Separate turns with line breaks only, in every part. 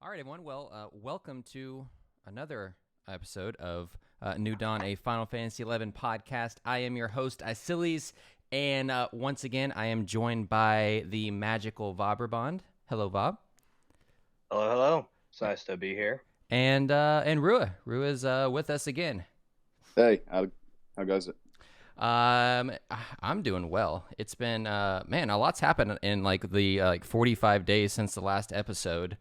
All right, everyone. Well, welcome to another episode of New Dawn, a Final Fantasy XI podcast. I am your host, Icilies, and once again, I am joined by the magical Vaubrobond. Hello, Vob.
Hello, hello. It's nice to be here.
And Rua. Rua's with us again.
Hey, how goes it?
I'm doing well. It's been man, a lot's happened in like the 45 days since the last episode.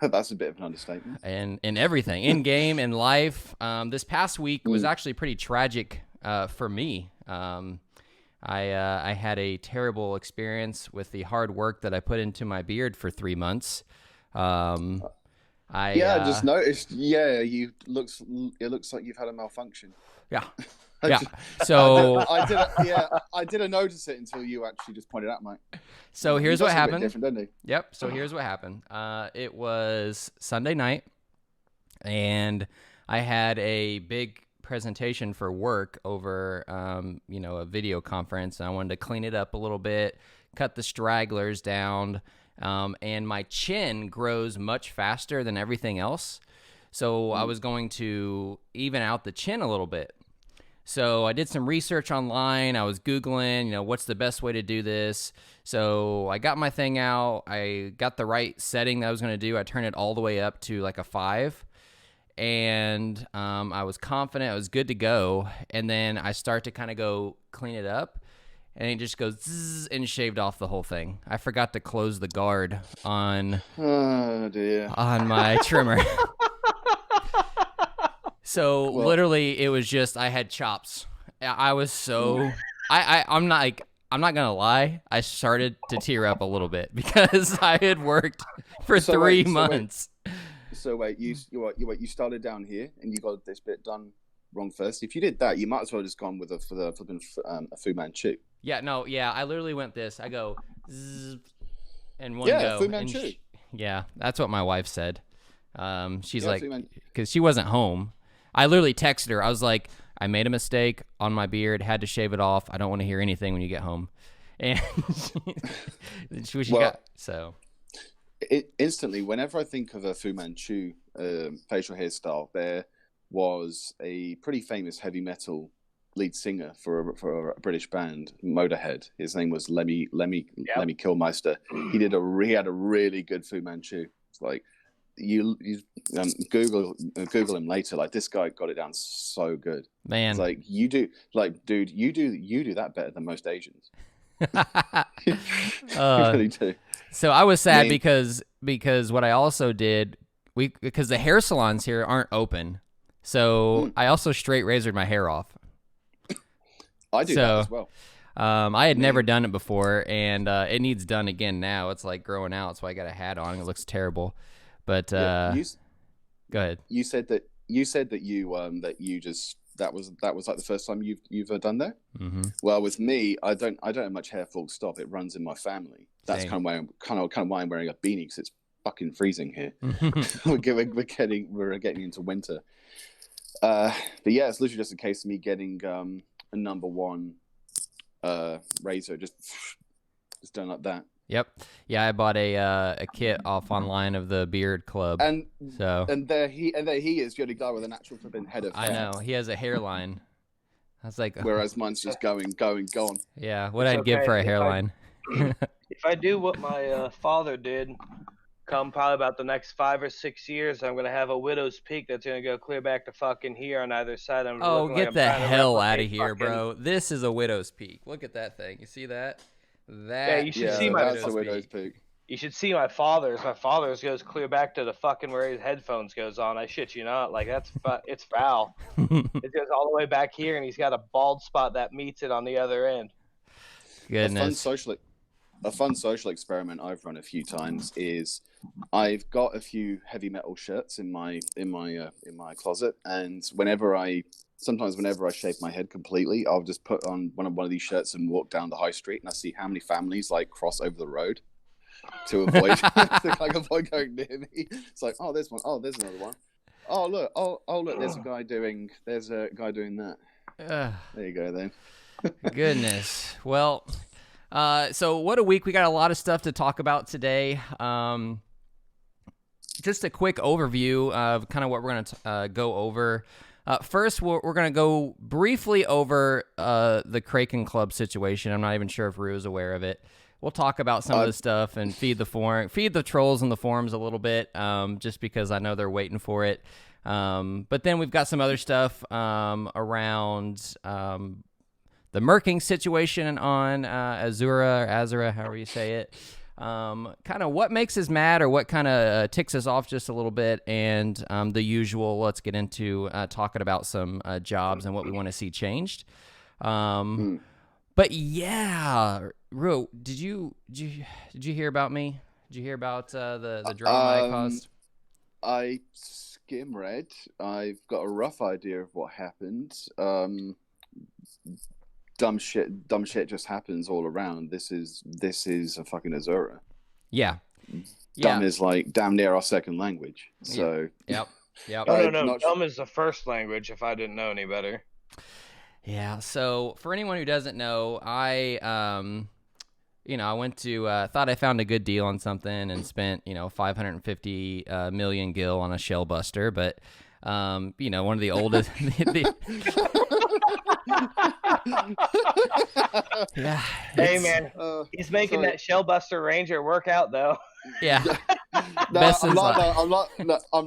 That's a bit of an understatement.
And in everything, in game, in life. This past week was actually pretty tragic for me. I had a terrible experience with the hard work that I put into my beard for 3 months. I
just noticed. Yeah, it looks like you've had a malfunction.
Yeah. Yeah. So
I didn't notice it until you actually just pointed out, Mike.
So here's what happened.
Different, didn't he?
Yep. So here's what happened. It was Sunday night, and I had a big presentation for work over, a video conference, and I wanted to clean it up a little bit, cut the stragglers down, and my chin grows much faster than everything else. So I was going to even out the chin a little bit. So I did some research online. I was Googling, what's the best way to do this? So I got my thing out. I got the right setting that I was going to do. I turned it all the way up to like a 5. And I was confident. I was good to go. And then I start to kind of go clean it up. And it just goes zzz and shaved off the whole thing. I forgot to close the guard on my trimmer. So literally, it was just I had chops. I was so I'm not gonna lie. I started to tear up a little bit because I had worked for 3 months.
So wait, you started down here and you got this bit done wrong first. If you did that, you might as well have just gone with a Fu Manchu.
Yeah. I literally went this. I go zzz, and one
go.
Fu
Manchu.
Yeah, that's what my wife said. She's like, because she wasn't home. I literally texted her. I was like, I made a mistake on my beard, had to shave it off. I don't want to hear anything when you get home. And
instantly, whenever I think of a Fu Manchu facial hairstyle, there was a pretty famous heavy metal lead singer for a British band, Motorhead. His name was Lemmy Kilmister. He had a really good Fu Manchu. It's like you Google him later. Like, this guy got it down so good,
man.
It's like, you do that better than most Asians. You really do.
So I was sad because what I also did, because the hair salons here aren't open, so I also straight razored my hair off.
I do that as well.
I had never done it before, and it needs done again now. It's like growing out, so I got a hat on. It looks terrible. But go ahead.
You said that that was like the first time you've done that.
Mm-hmm.
Well, with me, I don't have much hair. Full stop. It runs in my family. That's
Same.
kind of why I'm wearing a beanie, because it's fucking freezing here. we're getting into winter. But yeah, it's literally just a case of me getting a number 1 razor, just done like that.
Yep. Yeah, I bought a kit off online of the Beard Club.
And there he is, the only guy with an actual flipping head of hair.
I know, he has a hairline. I was like,
whereas mine's just going.
Yeah, what I'd give for a hairline.
If I do what my father did, come probably about the next 5 or 6 years, I'm gonna have a widow's peak that's gonna go clear back to fucking here on either side.
Get the hell out of here, bro! This is a widow's peak. Look at that thing. You see that?
You should see my
widow's peak.
You should see my father's. My father's goes clear back to the fucking where his headphones goes on. I shit you not. Like, it's foul. It goes all the way back here, and he's got a bald spot that meets it on the other end.
Goodness.
A fun social experiment I've run a few times is I've got a few heavy metal shirts in my closet, and whenever I shave my head completely, I'll just put on one of these shirts and walk down the high street, and I see how many families like cross over the road to avoid avoid going near me. It's like, oh, there's one. Oh, there's another one. Oh, look. Oh, look. There's a guy doing that. There you go, then.
Goodness. Well, so what a week. We got a lot of stuff to talk about today. just a quick overview of kind of what we're going to go over. First, we're going to go briefly over the Kraken Club situation. I'm not even sure if Rue is aware of it. We'll talk about some of this stuff and feed the trolls in the forums a little bit, just because I know they're waiting for it. But then we've got some other stuff around the Mercing situation on Asura, however you say it. Kind of what makes us mad or what kind of ticks us off just a little bit, and the usual, let's get into talking about some jobs and what we want to see changed. But yeah, Ro, did you hear about me? Did you hear about the drama I caused?
I skim read. I've got a rough idea of what happened. Dumb shit just happens all around. This is a fucking Asura.
Yeah.
Dumb is like damn near our second language. So
yep.
No. Dumb is the first language. If I didn't know any better.
Yeah. So for anyone who doesn't know, I I went to thought I found a good deal on something and spent 550 million gil on a shell buster, but one of the oldest. Yeah.
Hey man, he's making that Shellbuster Ranger work out though.
Yeah.
I'm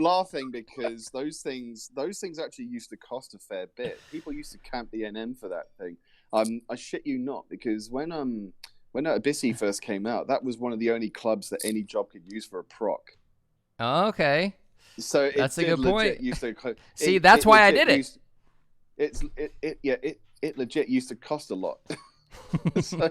laughing because those things actually used to cost a fair bit. People used to camp the NM for that thing. I shit you not, because when Abyssy first came out, that was one of the only clubs that any job could use for a proc.
Oh, okay.
So
that's a good point. See,
it
that's why I did it.
It legit used to cost a lot. So,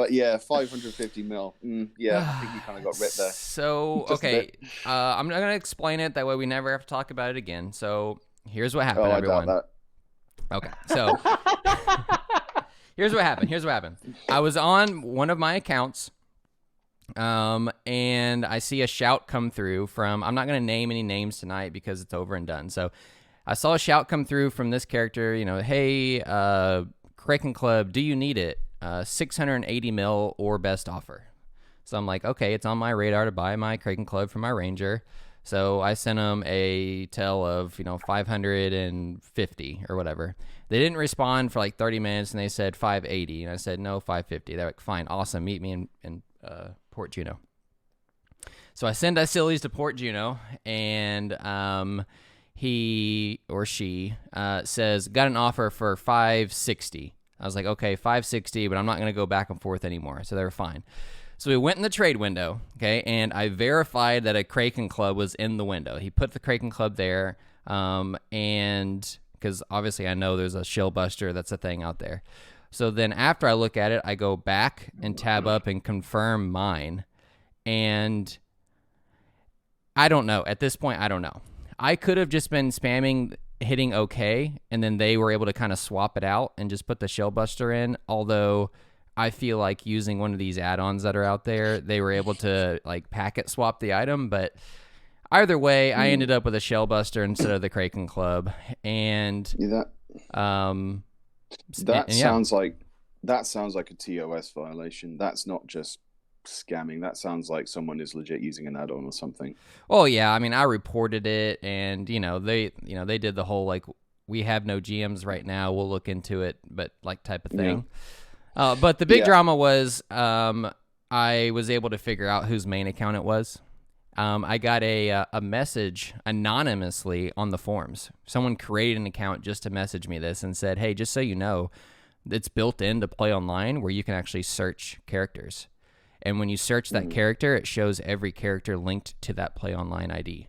yeah, 550 mil. Yeah, I think you kind of got ripped there.
So, okay, I'm not going to explain it. That way we never have to talk about it again. So, here's what happened, everyone.
I doubt that.
Okay, so here's what happened. I was on one of my accounts, and I see a shout come through from, I'm not going to name any names tonight because it's over and done. So, I saw a shout come through from this character, hey, Kraken Club, do you need it? 680 mil or best offer. So I'm like, okay, it's on my radar to buy my Kraken Club for my Ranger. So I sent them a tell of, 550 or whatever. They didn't respond for like 30 minutes, and they said 580. And I said, no, 550. They're like, fine, awesome, meet me in Port Juno. So I send Icilies to Port Juno, and he or she says, got an offer for 560. I was like, okay, 560, but I'm not going to go back and forth anymore. So they were fine. So we went in the trade window, okay, and I verified that a Kraken Club was in the window. He put the Kraken Club there, and because obviously I know there's a Shell Buster, that's a thing out there. So then after I look at it, I go back and tab up and confirm mine, and I don't know. At this point, I don't know. I could have just been spamming hitting OK, and then they were able to kind of swap it out and just put the Shell Buster in, although I feel like using one of these add-ons that are out there, they were able to like packet swap the item. But either way, I ended up with a Shell Buster instead of the Kraken Club, and
sounds like a TOS violation. That's not just scamming. That sounds like someone is legit using an add-on or something.
Oh yeah, I mean, I reported it, and they did the whole like, we have no GMs right now, we'll look into it, but like type of thing. Yeah. But the big drama was I was able to figure out whose main account it was. I got a message anonymously on the forums. Someone created an account just to message me this and said, hey, just so you know, it's built into Play Online where you can actually search characters. And when you search that character, it shows every character linked to that Play Online ID.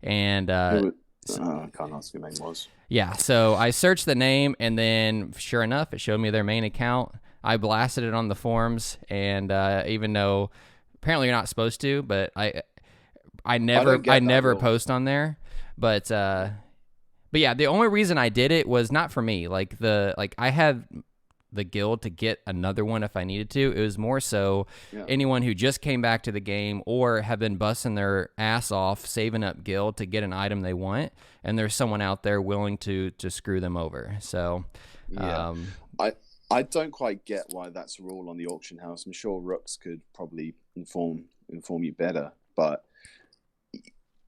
And
I can't ask who your name was.
Yeah, so I searched the name, and then sure enough, it showed me their main account. I blasted it on the forums, and even though apparently you're not supposed to, but I never post on there. But yeah, the only reason I did it was not for me. I had the guild to get another one if I needed to. It was more so anyone who just came back to the game or have been busting their ass off saving up guild to get an item they want, and there's someone out there willing to screw them over. So
I don't quite get why that's a rule on the auction house. I'm sure Rooks could probably inform you better, but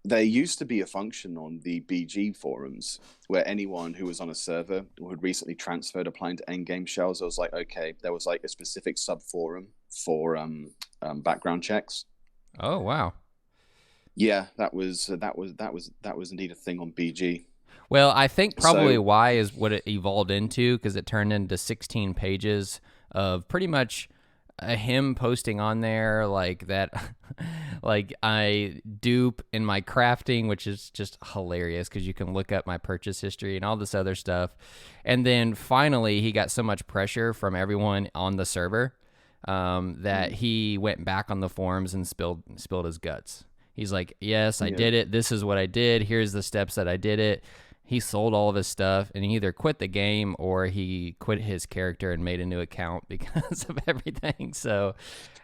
there used to be a function on the BG forums where anyone who was on a server who had recently transferred applying to endgame shells, it was like, okay, there was like a specific sub forum for background checks.
Oh wow.
Yeah, that was indeed a thing on BG.
Well, I think probably why is what it evolved into, because it turned into 16 pages of pretty much him posting on there like that, like I dupe in my crafting, which is just hilarious because you can look up my purchase history and all this other stuff. And then finally, he got so much pressure from everyone on the server that he went back on the forums and spilled his guts. He's like, yes, I did it. This is what I did. Here's the steps that I did it. He sold all of his stuff, and he either quit the game or he quit his character and made a new account because of everything. So,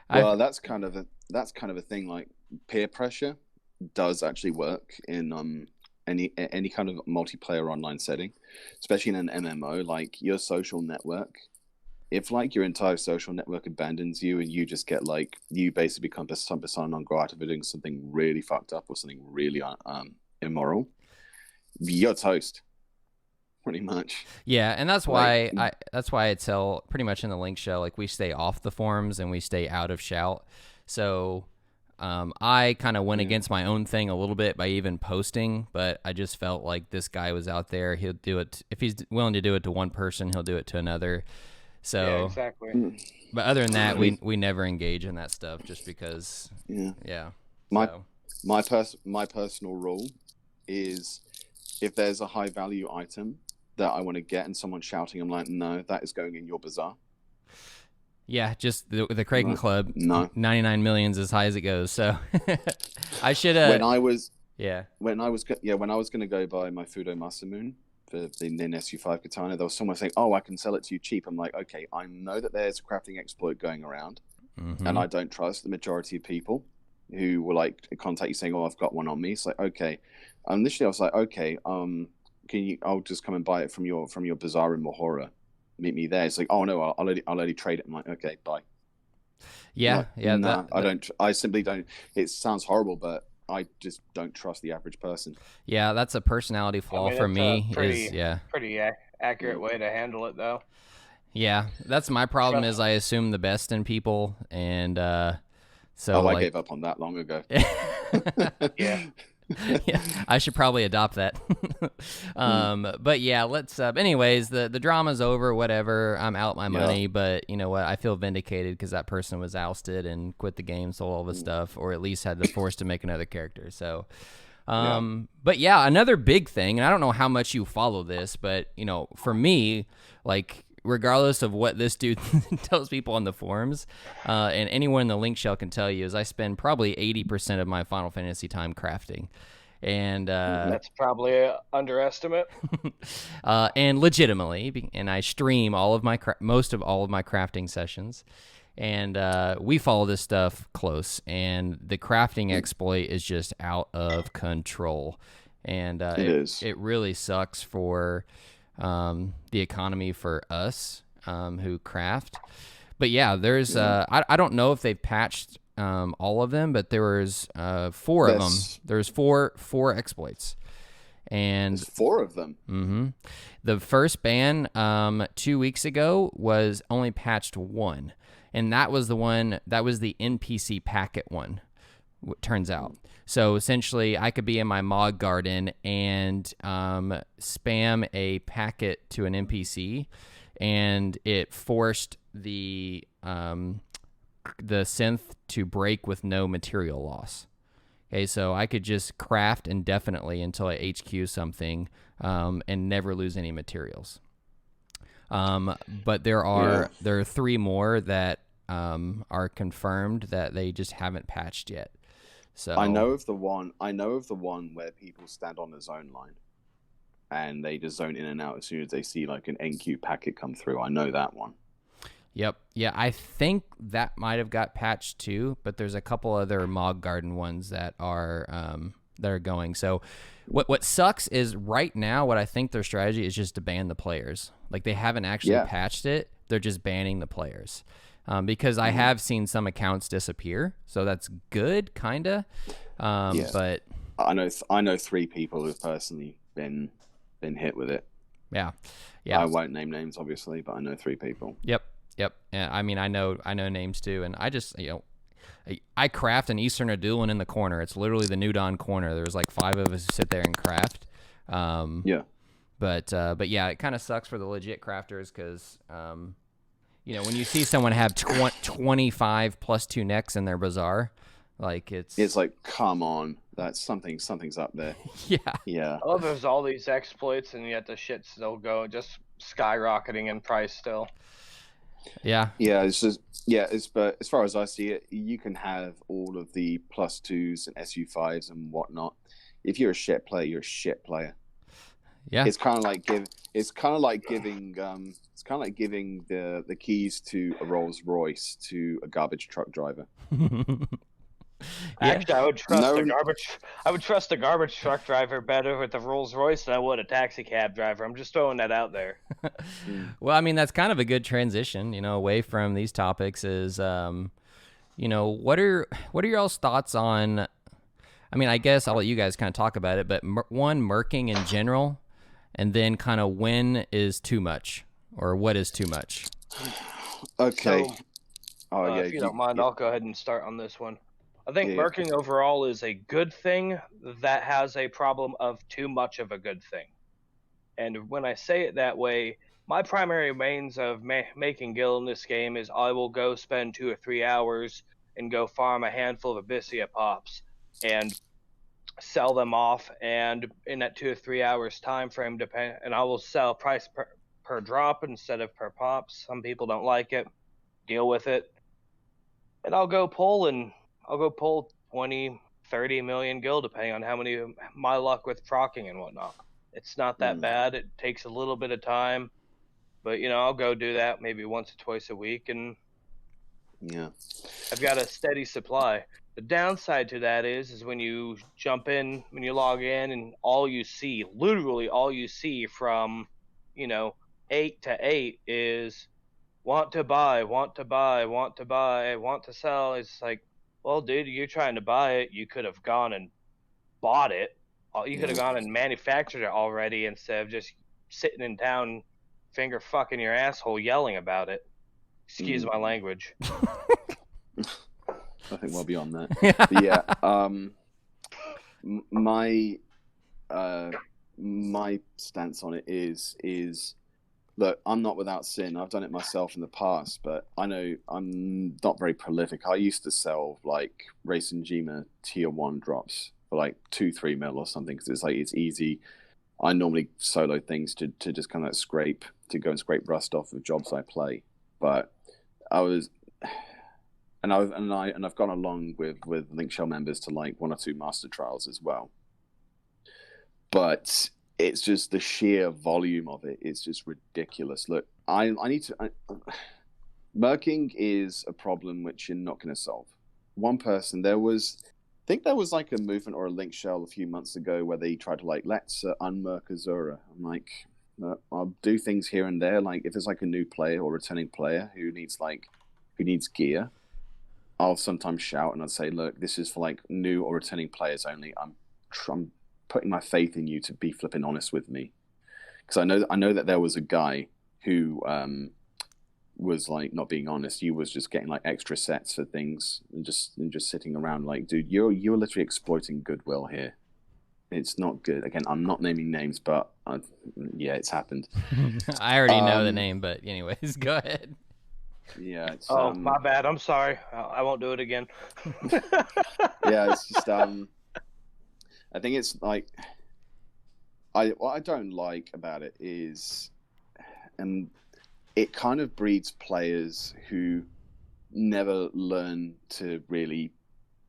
well, that's kind of a thing. Like peer pressure does actually work in any kind of multiplayer online setting, especially in an MMO. Like your social network, if like your entire social network abandons you and you just get like you basically become some persona non grata for doing something really fucked up or something really immoral, you're toast, pretty much.
Yeah, and that's why I tell pretty much in the link show, like we stay off the forums and we stay out of shout. So I kind of went against my own thing a little bit by even posting, but I just felt like this guy was out there. He'll do it if he's willing to do it to one person. He'll do it to another. So
yeah, exactly.
But other than that, we never engage in that stuff just because. Yeah.
My personal rule is, if there's a high value item that I want to get and someone's shouting, I'm like, no, that is going in your bazaar.
Yeah, just the Kraken Club.
No.
99 million's as high as it goes. So I should
when I was going
to
go buy my Fudo Masamune for the Nin SU5 katana, there was someone saying, oh, I can sell it to you cheap. I'm like, okay, I know that there's a crafting exploit going around, and I don't trust the majority of people who will like contact you saying, oh, I've got one on me. It's like, okay. Initially I was like, okay, I'll just come and buy it from your bazaar in Mahora. Meet me there. It's like, oh no, I'll only trade it. I'm like, okay, bye.
Yeah,
like, nah, I simply don't. It sounds horrible, but I just don't trust the average person.
Yeah, that's a personality flaw for me.
Pretty accurate way to handle it, though.
Yeah, that's my problem. Is I assume the best in people, and so
I gave up on that long ago.
Yeah.
Yeah, I should probably adopt that. But yeah, let's anyways, the drama's over, whatever. I'm out my money, but you know what, I feel vindicated because that person was ousted and quit the game, sold all the stuff, or at least had the force to make another character. So but yeah, another big thing, and I don't know how much you follow this, but you know, for me, like regardless of what this dude tells people on the forums, and anyone in the link shell can tell you, is I spend probably 80% of my Final Fantasy time crafting. And
that's probably an underestimate.
And legitimately, and I stream all of my most of all of my crafting sessions, and we follow this stuff close. And the crafting exploit is just out of control, and it really sucks for the economy for us who craft. But yeah, there's I don't know if they've patched all of them, but there was 4 of them. There's four exploits, and
there's 4 of them.
Mm-hmm. The first ban 2 weeks ago was only patched 1, and that was the one that was the NPC packet one. Turns out. So essentially, I could be in my mod garden and spam a packet to an NPC, and it forced the synth to break with no material loss. Okay, so I could just craft indefinitely until I HQ something and never lose any materials. But there are 3 more that are confirmed that they just haven't patched yet. So
I know of the one where people stand on the zone line and they just zone in and out as soon as they see like an NQ packet come through. I know that one.
Yep. Yeah, I think that might have got patched too, but there's a couple other Mog Garden ones that are going. So what sucks is right now what I think their strategy is just to ban the players. Like they haven't actually patched it. They're just banning the players. Because I have seen some accounts disappear, so that's good, kinda. But
I know 3 people who've personally been hit with it.
Yeah.
I won't name names, obviously, but I know 3 people.
Yep. Yeah, I mean, I know names too, and I just, I craft an Eastern Adulan in the corner. It's literally the New Dawn corner. There's like 5 of us who sit there and craft.
Yeah.
But yeah, it kind of sucks for the legit crafters because, when you see someone have 25 plus 2 necks in their bazaar, like
it's like, come on, that's something's up there. Yeah.
Oh, there's all these exploits, and yet the shit's still going, just skyrocketing in price still.
Yeah.
It's just but as far as I see it, you can have all of the +2s and SU5s and whatnot. If you're a shit player, you're a shit player.
Yeah.
It's kind of like giving the keys to a Rolls Royce to a garbage truck driver.
Actually, I would trust a garbage truck driver better with a Rolls Royce than I would a taxi cab driver. I'm just throwing that out there.
Well, I mean, that's kind of a good transition, away from these topics. Is what are your all's thoughts on? I mean, I guess I'll let you guys kind of talk about it, but one, merking in general, and then kind of when is too much, or what is too much.
Okay.
So, if you don't mind, I'll go ahead and start on this one. I think merking overall is a good thing that has a problem of too much of a good thing. And when I say it that way, my primary means of making gil in this game is I will go spend 2 or 3 hours and go farm a handful of Abyssia pops and sell them off. And in that 2 or 3 hours time frame, and I will sell price per drop instead of per pops. Some people don't like it. Deal with it. And I'll go pull 20, 30 million gil, depending on how many my luck with procking and whatnot. It's not that bad. It takes a little bit of time, but I'll go do that maybe once or twice a week, and I've got a steady supply. The downside to that is when you jump in, when you log in, and literally all you see from 8 to 8 is want to buy, want to buy, want to buy, want to sell. It's like, well, dude, you're trying to buy it. You could have gone and bought it. You could have gone and manufactured it already instead of just sitting in town, finger fucking your asshole, yelling about it. Excuse my language.
I think well beyond that. My stance on it is look, I'm not without sin. I've done it myself in the past, but I know I'm not very prolific. I used to sell like Racing Gema tier 1 drops for like 2-3 mil or something because it's easy. I normally solo things to just kind of go and scrape rust off of jobs I play. But I've gone along with Link Shell members to like 1 or 2 master trials as well. But it's just the sheer volume of it. It's just ridiculous. Look, I need to. Merking is a problem which you're not going to solve. One person, I think there was like a movement or a Link Shell a few months ago where they tried to like, let's unmerk Asura. I'm like, I'll do things here and there. Like if there's like a new player or returning player who needs gear, I'll sometimes shout and I'd say, look, this is for like new or returning players only. I'm putting my faith in you to be flipping honest with me, because I know that there was a guy who was like not being honest. He was just getting like extra sets for things and just sitting around. Like, dude, you're literally exploiting goodwill here. It's not good. Again, I'm not naming names, but it's happened.
I already know the name, but anyways, go ahead.
Yeah. It's,
my bad. I'm sorry. I won't do it again.
It's just I think it's like what I don't like about it is, and it kind of breeds players who never learn to really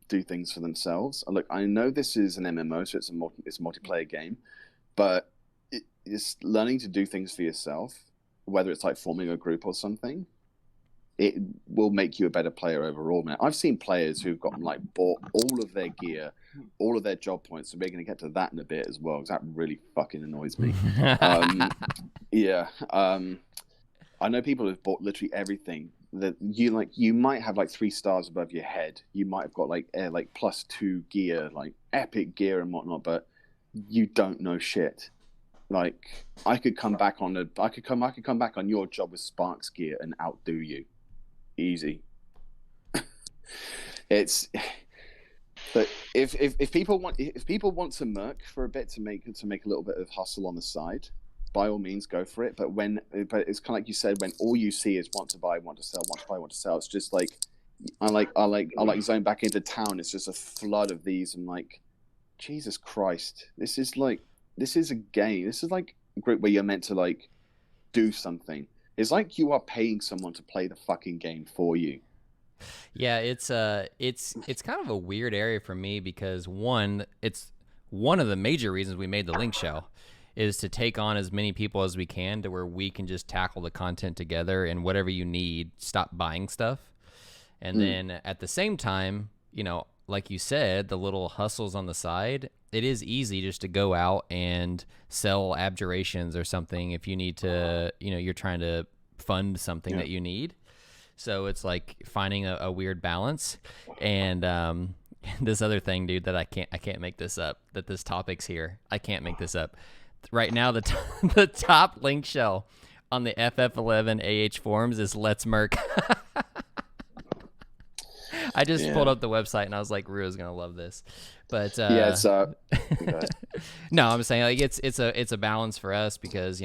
do things for themselves. Look, I know this is an MMO, so it's a multiplayer game, but it's learning to do things for yourself, whether it's like forming a group or something. It will make you a better player overall, man. I've seen players who've gotten like bought all of their gear, all of their job points. So we're going to get to that in a bit as well, because that really fucking annoys me. I know people who've bought literally everything, that you might have like 3 stars above your head. You might have got like +2 gear, like epic gear and whatnot, but you don't know shit. Like I could come back on your job with Sparks gear and outdo you, easy. But if people want to merc for a bit to make a little bit of hustle on the side, by all means go for it. But it's kind of like you said, when all you see is want to buy, want to sell, want to buy, want to sell. It's just like I like zone back into town. It's just a flood of these. And like, Jesus Christ, this is a game. This is like a group where you're meant to like do something. It's like you are paying someone to play the fucking game for you.
Yeah, it's kind of a weird area for me because it's one of the major reasons we made the link shell is to take on as many people as we can to where we can just tackle the content together, and whatever you need, stop buying stuff. And then at the same time, like you said, the little hustles on the side, it is easy just to go out and sell abjurations or something if you need to, you're trying to fund something that you need. So it's like finding a weird balance. And this other thing, dude, that I can't make this up, that this topic's here. I can't make this up. Right now, the top link shell on the FF11 AH forums is Let's Merc. I just pulled up the website and I was like, Rua's gonna love this. But no, I'm saying like it's a balance for us because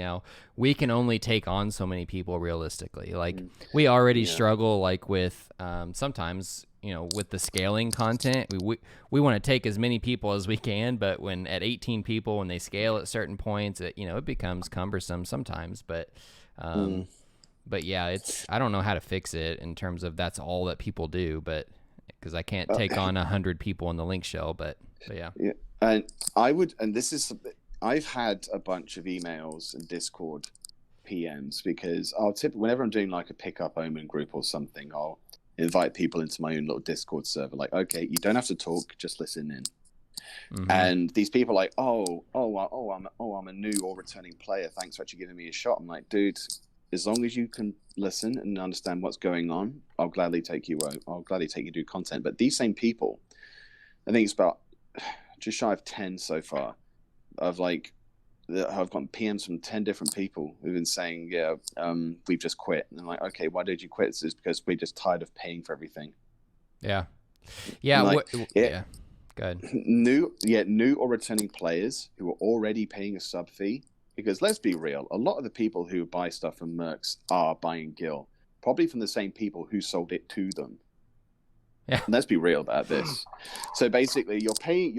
we can only take on so many people realistically. Like we already struggle like with sometimes with the scaling content. We want to take as many people as we can, but when at 18 people, when they scale at certain points, it becomes cumbersome sometimes. But yeah, I don't know how to fix it in terms of that's all that people do, but because I can't take on 100 people in the link shell, but yeah.
And I've had a bunch of emails and Discord PMs because whenever I'm doing like a pickup omen group or something, I'll invite people into my own little Discord server. Like, okay, you don't have to talk, just listen in. Mm-hmm. And these people are like, I'm a new or returning player. Thanks for actually giving me a shot. I'm like, dude, as long as you can listen and understand what's going on, I'll gladly take you do content. But these same people, I think it's about just shy of 10 so far. I've gotten PMs from 10 different people who've been saying, we've just quit. And I'm like, okay, why did you quit? It's because we're just tired of paying for everything.
Yeah. Go ahead.
New or returning players who are already paying a sub fee. Because let's be real, a lot of the people who buy stuff from Mercs are buying Gil, probably from the same people who sold it to them.
Yeah.
And let's be real about this. So basically, you're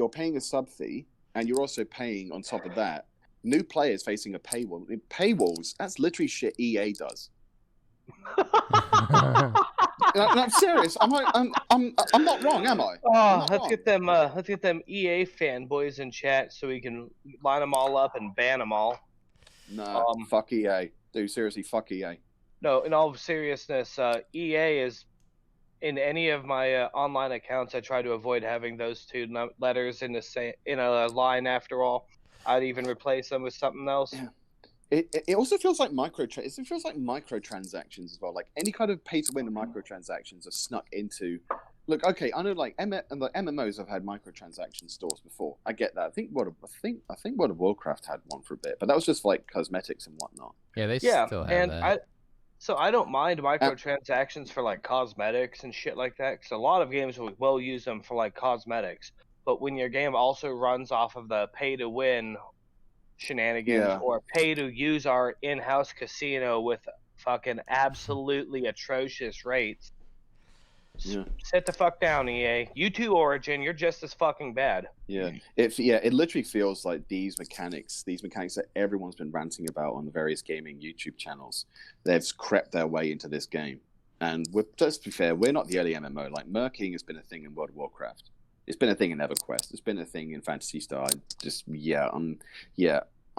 paying a sub fee, and you're also paying on top of that new players facing a paywall. Paywalls, that's literally shit EA does. I'm serious. I'm not wrong, am I?
Let's get them EA fanboys in chat so we can line them all up and ban them all.
No, fuck EA. Dude, seriously, fuck EA.
No, in all seriousness, EA is in any of my online accounts. I try to avoid having those two letters in a line. After all, I'd even replace them with something else.
Yeah. It also feels like it feels like microtransactions as well. Like any kind of pay to win microtransactions are snuck into. Look, okay, I know like MMOs have had microtransaction stores before. I get that. I think World of Warcraft had one for a bit, but that was just for, like cosmetics and whatnot.
Yeah, they still have that.
I don't mind microtransactions for like cosmetics and shit like that, because a lot of games will use them for like cosmetics. But when your game also runs off of the pay to win shenanigans or pay to use our in-house casino with fucking absolutely atrocious rates, sit the fuck down, EA. You too, Origin. You're just as fucking bad.
Yeah. It literally feels like these mechanics that everyone's been ranting about on the various gaming YouTube channels, they've crept their way into this game. And let's be fair, we're not the early MMO. Like, merking has been a thing in World of Warcraft. It's been a thing in EverQuest. It's been a thing in Phantasy Star. I'm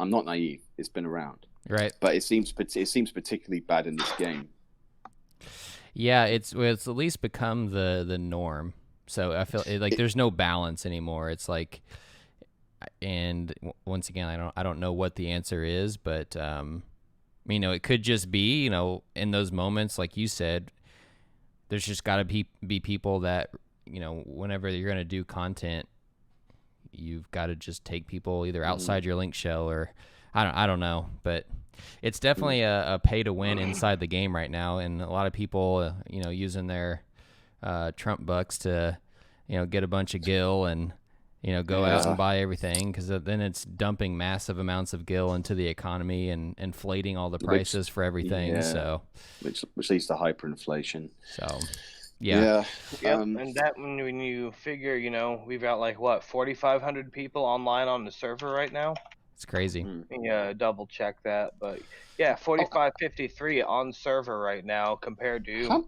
not naive. It's been around.
Right.
But it seems particularly bad in this game.
Yeah, it's at least become the norm. So I feel like there's no balance anymore. It's like, and once again, I don't know what the answer is, but it could just be, in those moments, like you said, there's just got to be people that, whenever you're going to do content, you've got to just take people either outside your link shell or I don't know, but it's definitely a pay to win inside the game right now. And a lot of people, using their Trump bucks to, get a bunch of gil and, go out and buy everything, because then it's dumping massive amounts of gil into the economy and inflating all the prices for everything.
Yeah,
so,
which leads to hyperinflation.
So,
Yep. And that when you figure, we've got like 4,500 people online on the server right now.
It's crazy.
Yeah, double check that, but yeah, 4553 on server right now compared to.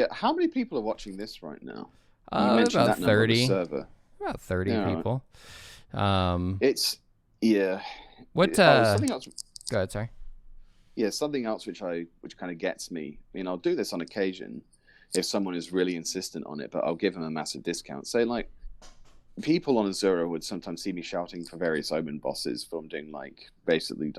How many people are watching this right now?
About 30.
Server.
About 30 people.
It's
What?
Something else.
Go ahead. Sorry.
Yeah, something else which kind of gets me. I'll do this on occasion if someone is really insistent on it, but I'll give them a massive discount. Say like, people on Asura would sometimes see me shouting for various Omen bosses from doing basically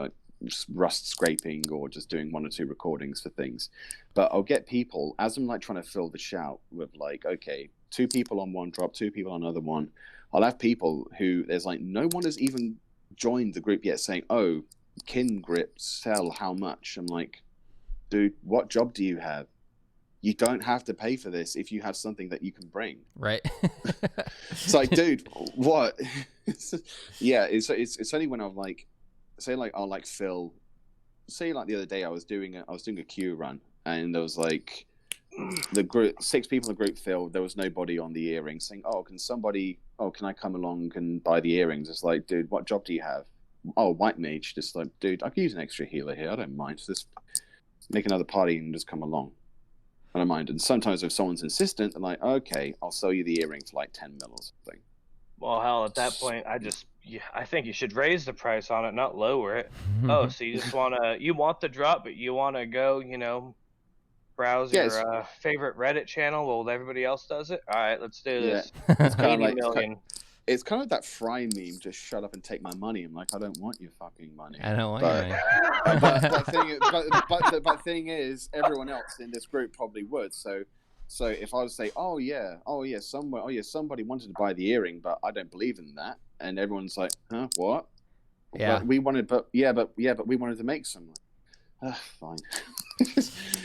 rust scraping or just doing 1 or 2 recordings for things. But I'll get people, as I'm trying to fill the shout with okay, 2 people on one drop, 2 people on another one. I'll have people who there's no one has even joined the group yet saying, oh, kin grips sell how much? I'm like, dude, what job do you have? You don't have to pay for this if you have something that you can bring.
Right.
It's like, dude, what? It's only when I'm I'll fill. Say the other day I was doing a queue run, and there was the group, 6 people in the group filled. There was nobody on the earrings saying, can I come along and buy the earrings? It's like, dude, what job do you have? Oh, white mage. Just dude, I could use an extra healer here. I don't mind. Just make another party and just come along. I don't mind. And sometimes if someone's insistent, I'm like, okay, I'll sell you the earring for 10 mil or something.
Well, hell, at that point, I think you should raise the price on it, not lower it. Oh, so you just you want the drop, but you want to go, browse your favorite Reddit channel while everybody else does it? All right, let's do this.
It's kind of
80 million.
It's kind of that Fry meme, just shut up and take my money. I'm like, I don't want your fucking money.
I don't want your
money. But thing is, everyone else in this group probably would. So if I was to say, somebody wanted to buy the earring, but I don't believe in that, and everyone's like, huh, what?
Yeah.
But we wanted to make some. Fine.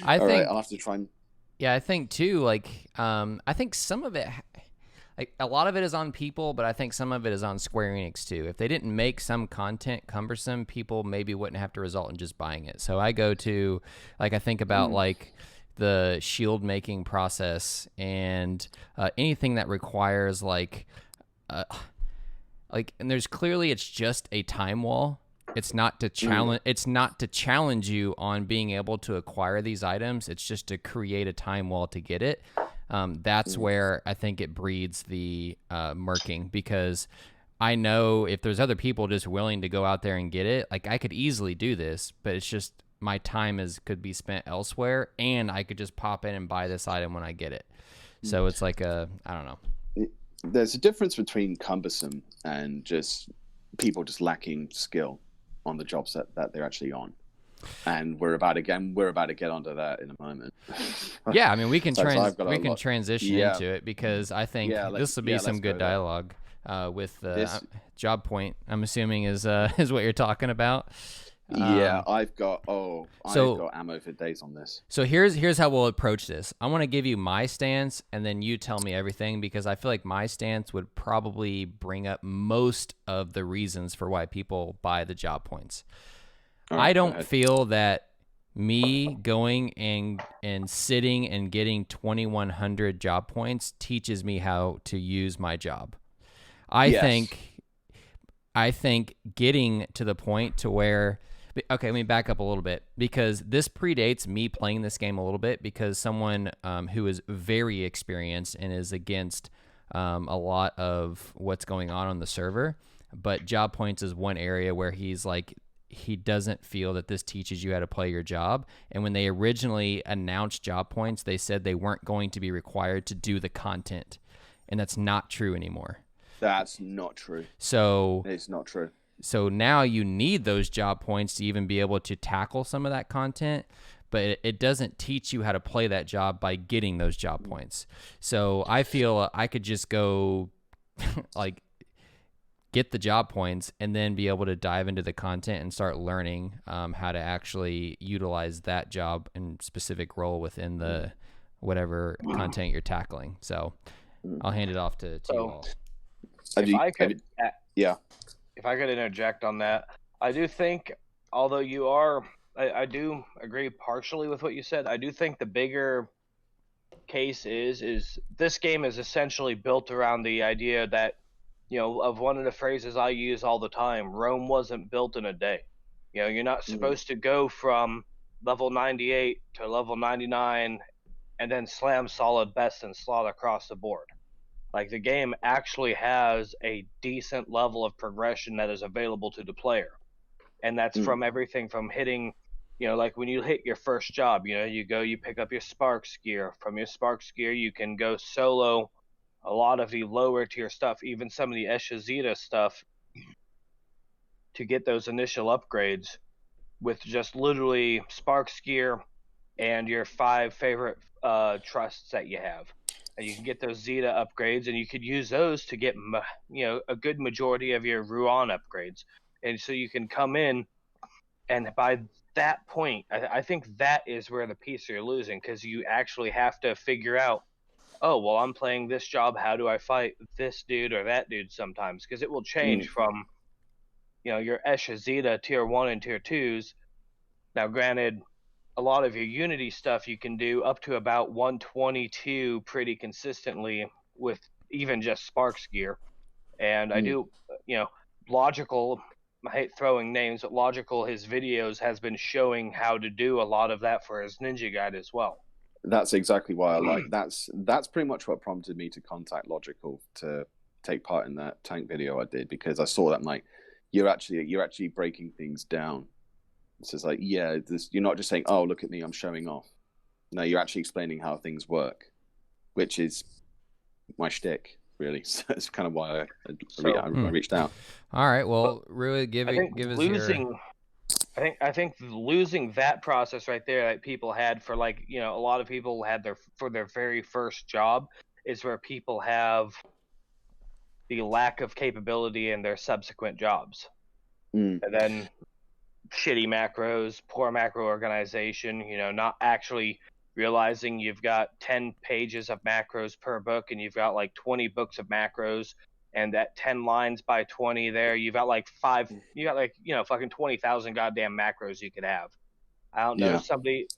I think
I'll have to try and.
Yeah, I think too. I think some of it. A lot of it is on people, but I think some of it is on Square Enix too. If they didn't make some content cumbersome, people maybe wouldn't have to result in just buying it. So I go to, I think about the shield making process and anything that requires and there's clearly it's just a time wall. It's not to challenge. It's not to challenge you on being able to acquire these items. It's just to create a time wall to get it. That's where I think it breeds the merking, because I know if there's other people just willing to go out there and get it, I could easily do this, but it's just my time could be spent elsewhere, and I could just pop in and buy this item when I get it. So it's I don't know.
There's a difference between cumbersome and just people just lacking skill on the jobs that they're actually on. And we're about to get onto that in a moment.
Yeah, I mean, we can transition into it, because I think this will be some good dialogue with job point. I'm assuming is what you're talking about.
I've got ammo for days on this.
So here's how we'll approach this. I want to give you my stance, and then you tell me everything, because I feel like my stance would probably bring up most of the reasons for why people buy the job points. I don't feel that me going and sitting and getting 2,100 job points teaches me how to use my job. I think getting to the point to where, okay, let me back up a little bit, because this predates me playing this game a little bit, because someone who is very experienced and is against a lot of what's going on the server, but job points is one area where he's he doesn't feel that this teaches you how to play your job. And when they originally announced job points, they said they weren't going to be required to do the content. And that's not true anymore.
That's not true.
So
it's not true.
So now you need those job points to even be able to tackle some of that content. but it doesn't teach you how to play that job by getting those job points. So I feel I could just go like get the job points and then be able to dive into the content and start learning how to actually utilize that job and specific role within the whatever content you're tackling. So I'll hand it off to you all.
If I could interject on that, I do think, although I do agree partially with what you said, I do think the bigger case is this game is essentially built around the idea that, of one of the phrases I use all the time, Rome wasn't built in a day. You're not supposed to go from level 98 to level 99 and then slam solid best and slot across the board. Like, the game actually has a decent level of progression that is available to the player. And that's from everything from hitting, like when you hit your first job, you pick up your Sparks gear. From your Sparks gear, you can go solo a lot of the lower tier stuff, even some of the Icilies stuff, to get those initial upgrades with just literally Sparks gear and your 5 favorite trusts that you have. And you can get those Zeta upgrades, and you could use those to get, a good majority of your Ruan upgrades. And so you can come in, and by that point, I think that is where the piece you're losing, because you actually have to figure out, oh, well, I'm playing this job. How do I fight this dude or that dude sometimes? Because it will change from, your Esha Zeta tier 1 and tier 2s. Now, granted, a lot of your Unity stuff you can do up to about 122 pretty consistently with even just Sparks gear. And I do, Logical, I hate throwing names, but Logical, his videos has been showing how to do a lot of that for his Ninja Guide as well.
That's exactly why I like that's pretty much what prompted me to contact Logical to take part in that tank video I did, because I saw that, like, you're actually breaking things down. It's just like, you're not just saying, oh, look at me, I'm showing off. No, you're actually explaining how things work, which is my shtick, really. So it's kind of why I reached out.
All right, well, really give us your...
I think losing that process right there that people had for, like, a lot of people had their very first job is where people have the lack of capability in their subsequent jobs. And then shitty macros, poor macro organization, not actually realizing you've got 10 pages of macros per book and you've got like 20 books of macros, and that 10 lines by 20 there, you've got like fucking 20,000 goddamn macros you could have. I don't know,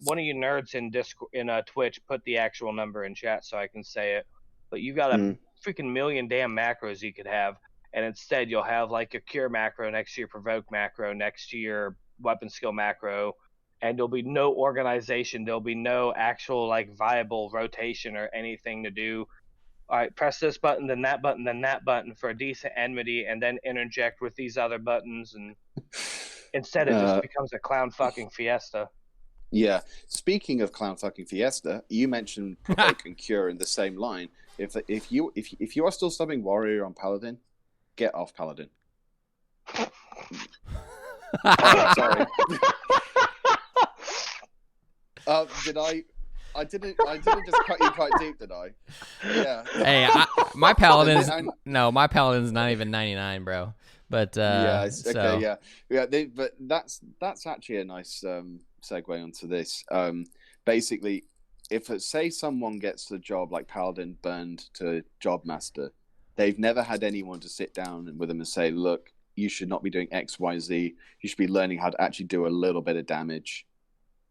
one of you nerds in Discord, in Twitch, put the actual number in chat so I can say it, but you've got a freaking million damn macros you could have. And instead, you'll have like a cure macro next to your provoke macro, next to your weapon skill macro, and there'll be no organization. There'll be no actual like viable rotation or anything to do. All right, press this button, then that button for a decent enmity, and then interject with these other buttons. And instead, it just becomes a clown fucking fiesta.
Yeah. Speaking of clown fucking fiesta, you mentioned provoke and cure in the same line. If you are still subbing warrior on paladin, get off paladin. Sorry. Did I didn't just cut you quite deep, did I? Yeah.
Hey, my paladin's my paladin's not even 99, bro. But
but that's actually a nice segue onto this. Basically, if say someone gets the job like paladin burned to job master, they've never had anyone to sit down with them and say, look, you should not be doing X, Y, Z. You should be learning how to actually do a little bit of damage.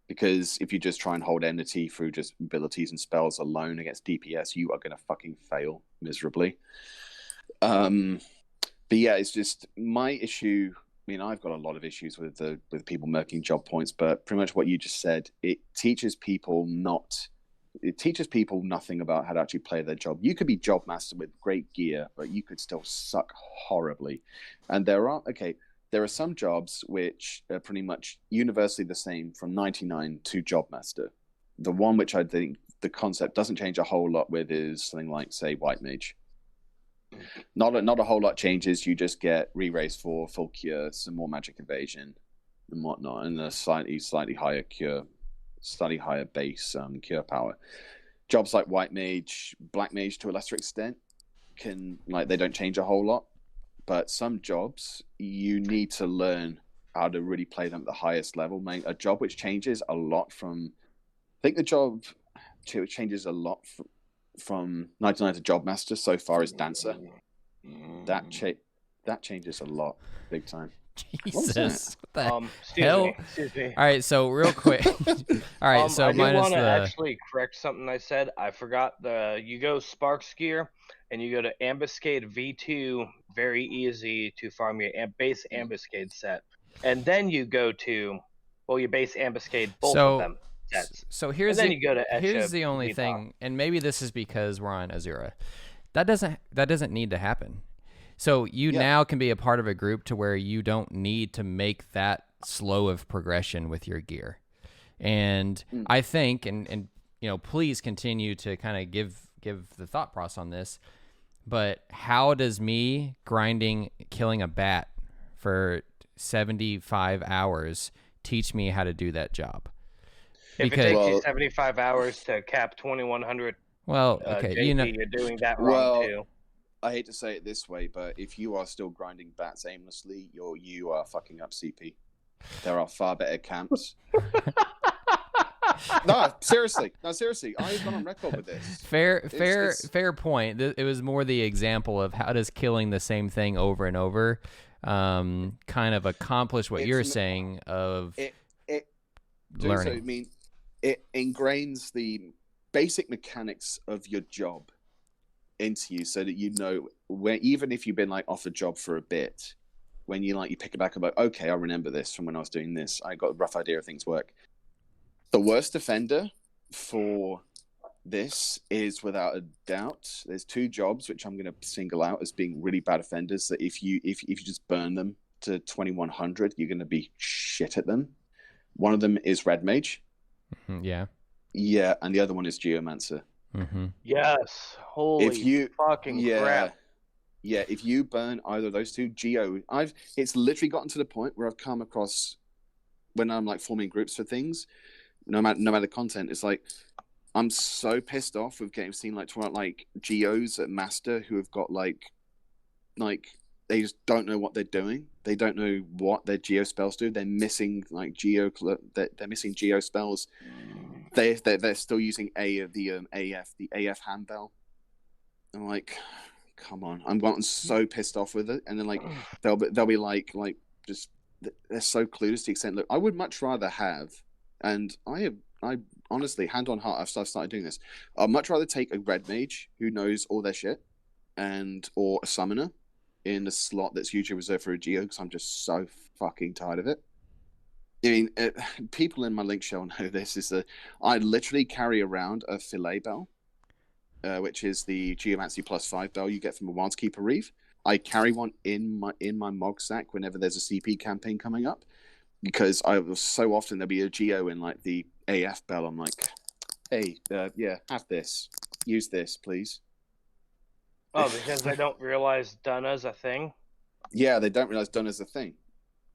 Because if you just try and hold enmity through just abilities and spells alone against DPS, you are going to fucking fail miserably. But yeah, it's just my issue. I mean, I've got a lot of issues with people merking job points, but pretty much what you just said, it teaches people nothing about how to actually play their job. You could be job master with great gear, but you could still suck horribly. And there are some jobs which are pretty much universally the same from 99 to job master. The one which I think the concept doesn't change a whole lot with is something like, say, white mage. Not a whole lot changes. You just get re-raise for full cure, some more magic evasion and whatnot, and a slightly higher cure slightly higher base cure power. Jobs like white mage, black mage to a lesser extent they don't change a whole lot, but some jobs you need to learn how to really play them at the highest level. A job which changes a lot from, I think the job changes a lot from 99 to Job Master so far as Dancer. That changes a lot, big time.
Jesus, what the
excuse
hell?
me.
All right, so real quick. All right, so
I do
minus
want to
the.
actually correct something I said. I forgot you go Sparks gear and you go to Ambuscade V2. Very easy to farm your base Ambuscade set, and then you go to your base Ambuscade both of them sets.
So here's
and then you go to
here's the only thing, and maybe this is because we're on Asura. That doesn't need to happen. So you now can be a part of a group to where you don't need to make that slow of progression with your gear. And I think, and please continue to kind of give the thought process on this, but how does me killing a bat for 75 hours teach me how to do that job?
If it takes you 75 hours to cap 2100,
well, okay,
JP, you're doing that wrong too.
I hate to say it this way, but if you are still grinding bats aimlessly, you are fucking up CP. There are far better camps. No, seriously. I've gone on record with this.
Fair point. It was more the example of how does killing the same thing over and over kind of accomplish what you're saying of learning.
So, I mean, it ingrains the basic mechanics of your job into you, so that you know where, even if you've been like off the job for a bit, when you pick it back about, okay, I remember this from when I was doing this. I got a rough idea of things work. The worst offender for this is, without a doubt, there's two jobs which I'm going to single out as being really bad offenders. That if you just burn them to 2100, you're going to be shit at them. One of them is Red Mage.
Yeah,
and the other one is Geomancer.
Yes, holy fucking crap.
Yeah, if you burn either of those two, it's literally gotten to the point where I've come across, when I'm forming groups for things, no matter the content, it's like I'm so pissed off with seen geos at Master who have got they just don't know what they're doing. They don't know what their geo spells do. They're missing they're missing geo spells. They're still using the AF handbell. I'm like, come on! I'm gotten so pissed off with it, and then they'll be just they're so clueless to the extent. Look, I would much rather have, and I honestly, hand on heart, I've started doing this. I'd much rather take a red mage who knows all their shit, or a summoner in the slot that's usually reserved for a geo, because I'm just so fucking tired of it. I mean, people in my link shell know this. I literally carry around a fillet bell, which is the Geomancy +5 bell you get from a Wildskeeper Reeve. I carry one in my Mog sack whenever there's a CP campaign coming up, because so often there'll be a geo in the AF bell. I'm like, hey, have this, use this, please.
Oh, because they don't realize Dunna's a thing.
Yeah, they don't realize Dunna's a thing,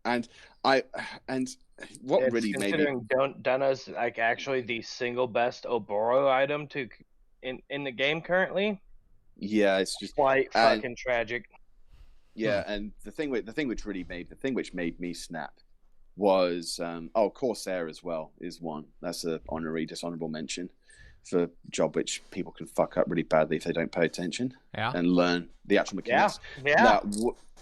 and what
it's
really made me...
Dunna's actually the single best Oboro item in the game currently.
Yeah, it's just
quite fucking tragic.
Yeah, and the thing which made me snap was Corsair as well is one. That's a dishonorable mention for a job which people can fuck up really badly if they don't pay attention and learn the actual mechanics.
Yeah.
Now,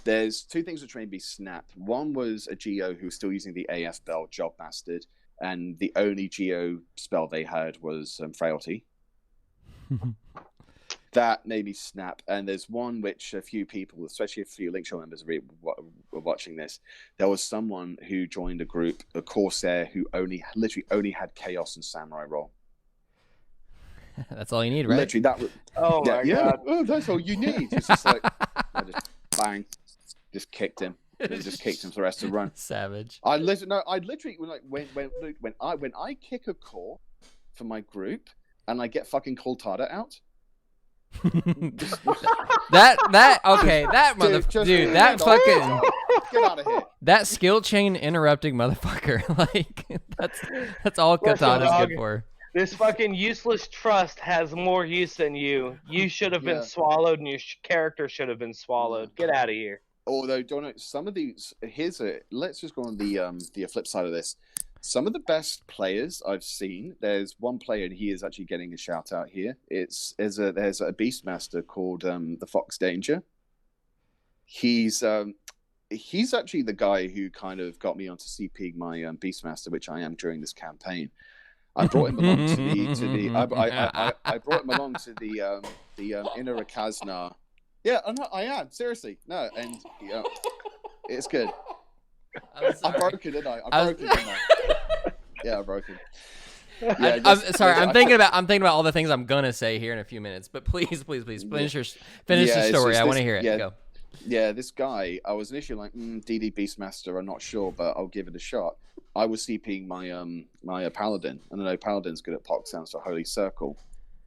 there's two things which made me snap. One was a Geo who was still using the AF bell, Job Bastard, and the only Geo spell they had was Frailty. That made me snap. And there's one which a few people, especially a few Link Show members were watching this. There was someone who joined a group, a Corsair, who literally only had Chaos and Samurai roll.
That's all you need, right?
Literally, that was...
Oh, my God.
Oh, that's all you need. It's just I just bang, just kicked him. Just kicked him for the rest of the run.
Savage.
I literally when I kick a core for my group and I get fucking Coltada out.
that fucking
Get out of here.
That skill chain interrupting motherfucker. Like that's all Katana's
dog.
good for.
This fucking useless trust has more use than you. You should have been
Yeah.
swallowed, and your character should have been swallowed. Get out of here.
Although, some of these, let's just go on the flip side of this. Some of the best players I've seen. There's one player, and he is actually getting a shout out here. There's a Beastmaster called the Fox Danger. He's actually the guy who kind of got me onto CPing my Beastmaster, which I am during this campaign. I brought him along to the I brought him along to the Inner Rakazna. Yeah, I am seriously no, and it's good. I broke it, didn't I? I broke it, didn't I? Yeah, I broke it. Yeah,
I'm sorry. I'm thinking about all the things I'm gonna say here in a few minutes. But please finish your story. I want to hear it.
Yeah,
Go.
Yeah, this guy. I was initially like, DD Beastmaster. I'm not sure, but I'll give it a shot. I was CPing my Paladin, and I know Paladin's good at Pox sounds for Holy Circle,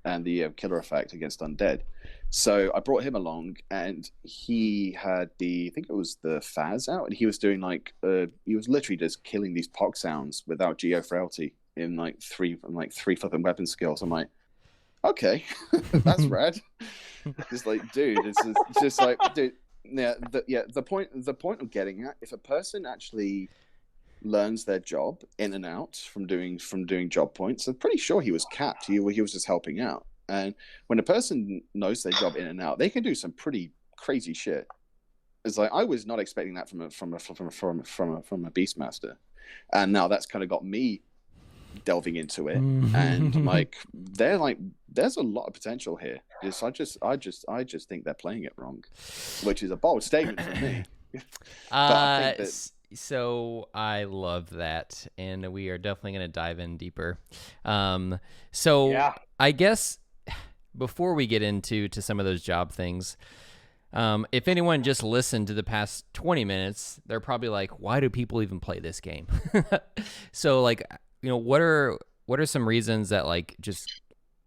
and the killer effect against undead. So I brought him along, and he had I think it was the Faz out, and he was doing he was literally just killing these Pox sounds without Geo Frailty in three flipping weapon skills. I'm like, okay, that's rad. Just like, dude, it's just like, dude, the point I'm getting at, if a person actually learns their job in and out from doing job points, I'm pretty sure he was capped. He was just helping out. And when a person knows their job in and out, they can do some pretty crazy shit. It's like I was not expecting that from a Beastmaster, and now that's kind of got me delving into it. And there's a lot of potential here. I just think they're playing it wrong, which is a bold statement from me.
So I love that, and we are definitely going to dive in deeper. I guess before we get into some of those job things, if anyone just listened to the past 20 minutes, they're probably like, why do people even play this game? So what are some reasons that just,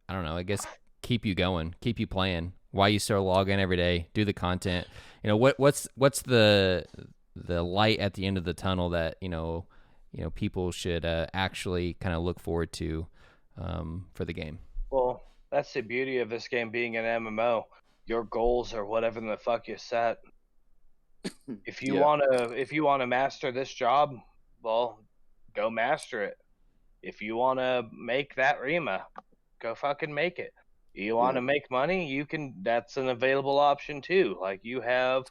I don't know, I guess keep you going, keep you playing, why you still log in every day, do the content, what's the light at the end of the tunnel that people should actually kind of look forward to for the game?
Well, that's the beauty of this game being an MMO. Your goals are whatever the fuck you set. If you wanna master this job, well, go master it. If you wanna make that Rima, go fucking make it. You wanna make money, you can. That's an available option too. Like you have.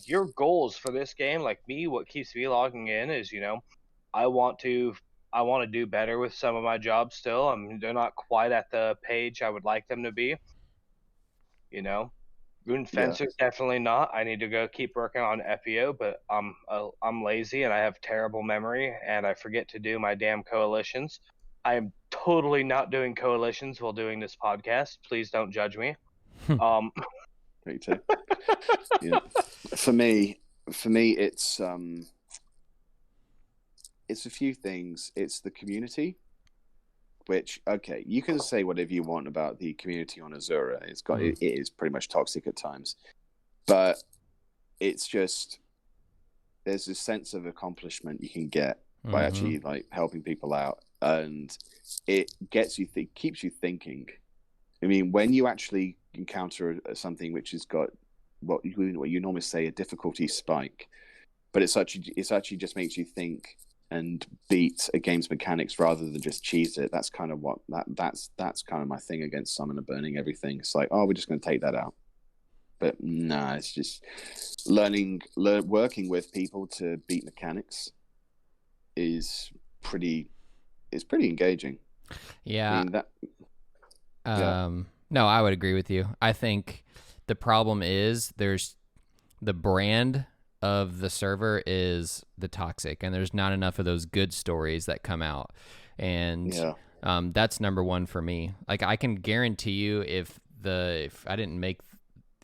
Your goals for this game, like me, what keeps me logging in is, I want to do better with some of my jobs still. They're not quite at the page I would like them to be. Rune Fencer's definitely not. I need to go keep working on FEO, but I'm lazy and I have terrible memory and I forget to do my damn coalitions. I am totally not doing coalitions while doing this podcast. Please don't judge me.
Me too. Yeah. For me, it's a few things. It's the community, which you can say whatever you want about the community on Asura. It is pretty much toxic at times, but it's just there's this sense of accomplishment you can get by actually helping people out, and it gets you keeps you thinking. I mean, when you actually encounter something which has got what you normally say a difficulty spike, but it's actually just makes you think and beat a game's mechanics rather than just cheese it. That's kind of that's kind of my thing against Summoner burning everything. It's like, we're just going to take that out. But nah, it's just working with people to beat mechanics is pretty engaging.
Yeah.
I mean,
no, I would agree with you. I think the problem is there's the brand of the server is the toxic, and there's not enough of those good stories that come out. And that's number one for me. Like, I can guarantee you if I didn't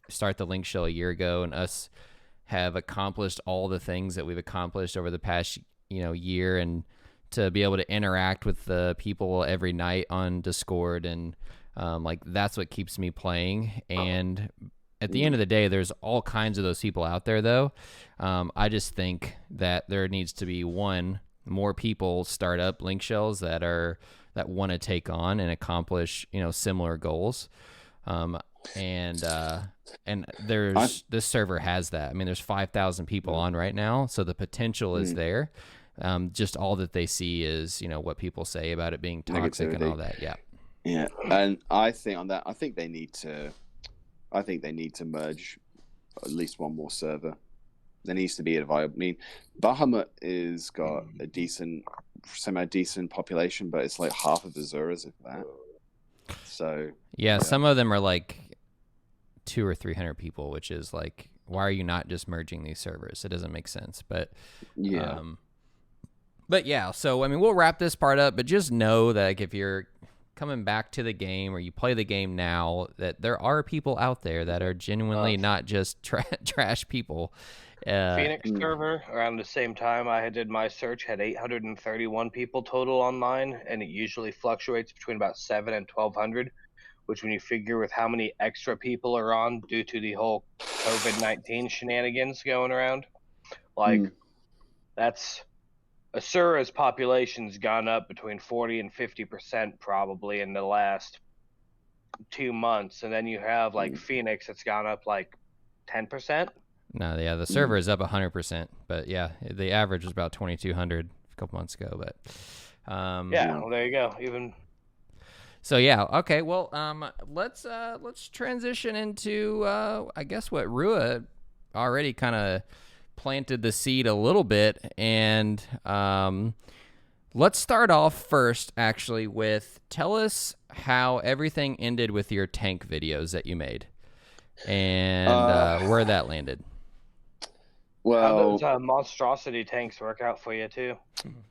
start the Link Shell a year ago and us have accomplished all the things that we've accomplished over the past year, and to be able to interact with the people every night on Discord, and that's what keeps me playing. And at the end of the day, there's all kinds of those people out there, though. I just think that there needs to be more people start up link shells that want to take on and accomplish, similar goals. And this server has that. I mean, there's 5,000 people on right now, so the potential is there. Just all that they see is, what people say about it being toxic and all that. Yeah.
Yeah. And I think on that, I think they need to merge at least one more server. There needs to be a viable. I mean, Bahamut is got a semi-decent population, but it's like half of Asura's, if that. So
yeah, some of them are like 200 or 300 people, which is like, why are you not just merging these servers? It doesn't make sense. But yeah. So I mean, we'll wrap this part up, but just know that, like, if you're coming back to the game or you play the game now, that there are people out there that are genuinely not just trash people.
Phoenix server, around the same time I did my search, had 831 people total online, and it usually fluctuates between about 700 and 1,200, which, when you figure with how many extra people are on due to the whole COVID-19 shenanigans going around, that's Asura's population's gone up between 40 and 50% probably in the last 2 months, and then you have like Phoenix that's gone up like 10%.
No, yeah, the server is up 100%, but yeah, the average was about 2,200 a couple months ago. But
well, there you go.
So yeah, okay. Well, let's transition into I guess what Rua already kind of planted the seed a little bit, and let's start off first actually with, tell us how everything ended with your tank videos that you made, and where that landed.
Well,
how those monstrosity tanks work out for you too?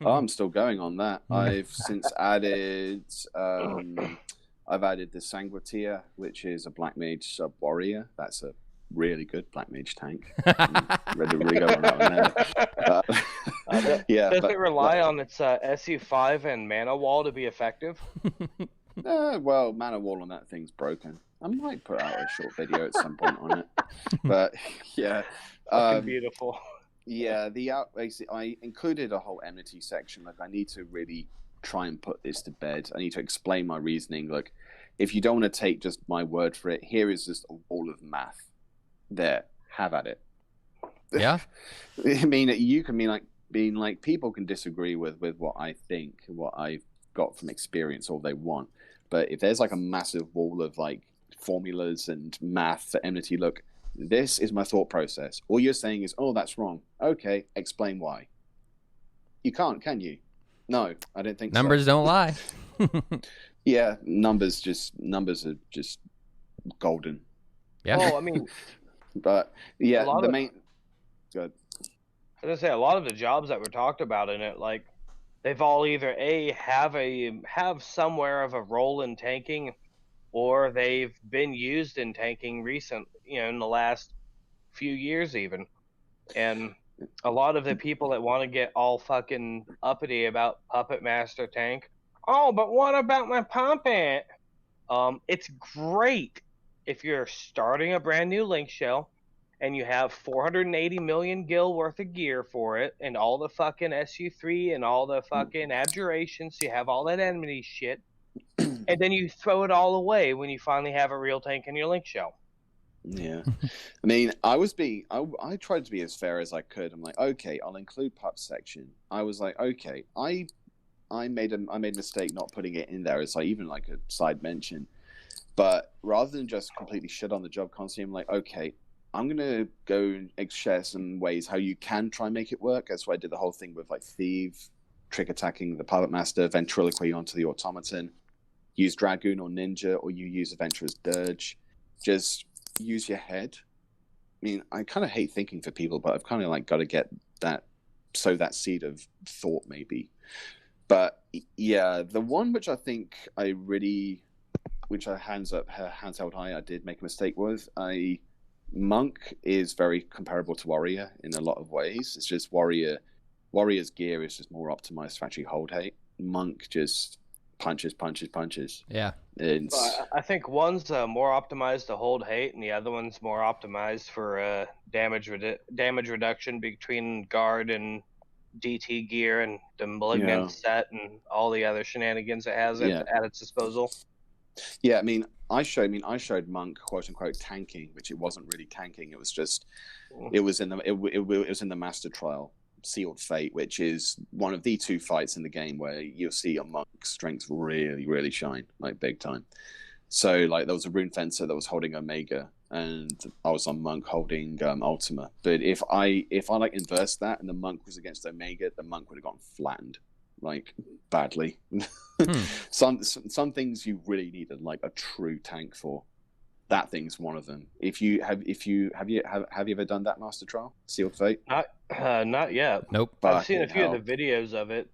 I'm still going on that. I've since added I've added the Sanguitier, which is a Black Mage sub warrior. That's a really good Black Mage tank. Read the Rigo on that one there.
Does it rely on its SU5 and mana wall to be effective?
Well, mana wall on that thing's broken. I might put out a short video at some point on it. But yeah.
Fucking beautiful.
Yeah, basically, I included a whole enmity section. Like, I need to really try and put this to bed. I need to explain my reasoning. Like, if you don't want to take just my word for it, here is just a wall of math. There, have at it.
Yeah.
I mean, you can being like, people can disagree with what I think, what I've got from experience, all they want. But if there's like a massive wall of like formulas and math for enmity, look, this is my thought process. All you're saying is, oh, that's wrong. Okay, explain why. You can't, can you? No, I don't think
Numbers don't lie.
Yeah, numbers are just golden.
Yeah.
Well, I mean,
but yeah,
good.
I was
gonna say, a lot of the jobs that were talked about in it, like, they've all either have somewhere of a role in tanking, or they've been used in tanking in the last few years even. And a lot of the people that want to get all fucking uppity about Puppet Master tank, oh, but what about my puppet? It's great if you're starting a brand new link shell and you have 480 million gil worth of gear for it, and all the fucking SU3 and all the fucking abjurations, so you have all that enmity shit, and then you throw it all away when you finally have a real tank in your link shell.
Yeah. I mean, I tried to be as fair as I could. I'm like, okay, I'll include pup section. I was like, okay, I made a mistake not putting it in there as like even like a side mention. But rather than just completely shit on the job constantly, I'm like, okay, I'm gonna go share some ways how you can try and make it work. That's why I did the whole thing with like Thieve, trick attacking the Puppet Master, ventriloquy onto the automaton, use Dragoon or Ninja, or you use Adventurer's Dirge. Just use your head. I mean, I kind of hate thinking for people, but I've kind of like got to get that, sow that seed of thought maybe. But yeah, the one which I think which I hands held high, I did make a mistake with. Monk is very comparable to Warrior in a lot of ways. It's just Warrior's gear is just more optimized for actually hold hate. Monk just punches.
Yeah.
But I think one's more optimized to hold hate, and the other one's more optimized for damage reduction between guard and DT gear and the malignant set and all the other shenanigans it has at its disposal.
Yeah, I mean, I showed Monk quote unquote tanking, which it wasn't really tanking. It was just it was in the Master Trial Sealed Fate, which is one of the 2 fights in the game where you'll see a Monk's strength really, really shine, like big time. So like there was a Rune Fencer that was holding Omega, and I was on Monk holding Ultima. But if I like inversed that and the Monk was against Omega, the Monk would have gotten flattened, like badly. Some things you really needed like a true tank for. That thing's one of them. Have you ever done that Master Trial Sealed Fate?
Not yet.
Nope.
I've seen a few of the videos of it.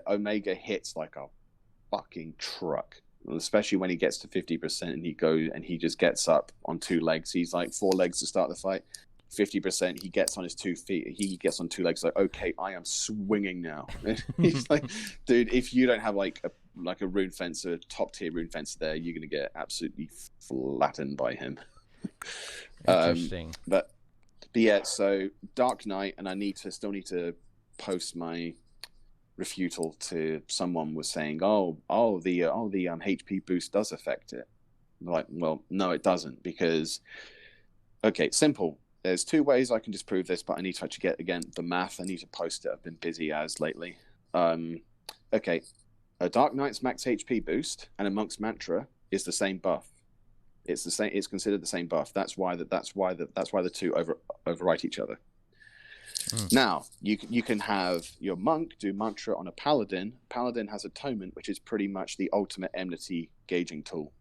Omega hits like a fucking truck, especially when he gets to 50% and he just gets up on 2 legs. He's like 4 legs to start the fight. 50%, he gets on his 2 feet. He gets on 2 legs. Like, okay, I am swinging now. He's like, dude, if you don't have like a Rune Fencer, top tier Rune Fencer there, you're gonna get absolutely flattened by him.
Interesting.
But yeah, so Dark Knight, and I still need to post my refutal to someone was saying, the HP boost does affect it. Like, well, no, it doesn't, because simple. There's 2 ways I can disprove this, but I need to actually get, again, the math. I need to post it. I've been busy as lately. A Dark Knight's max HP boost and a Monk's Mantra is the same buff. It's the same. It's considered the same buff. That's why the 2 overwrite each other. Now you can have your Monk do Mantra on a Paladin. Paladin has Atonement, which is pretty much the ultimate enmity gauging tool.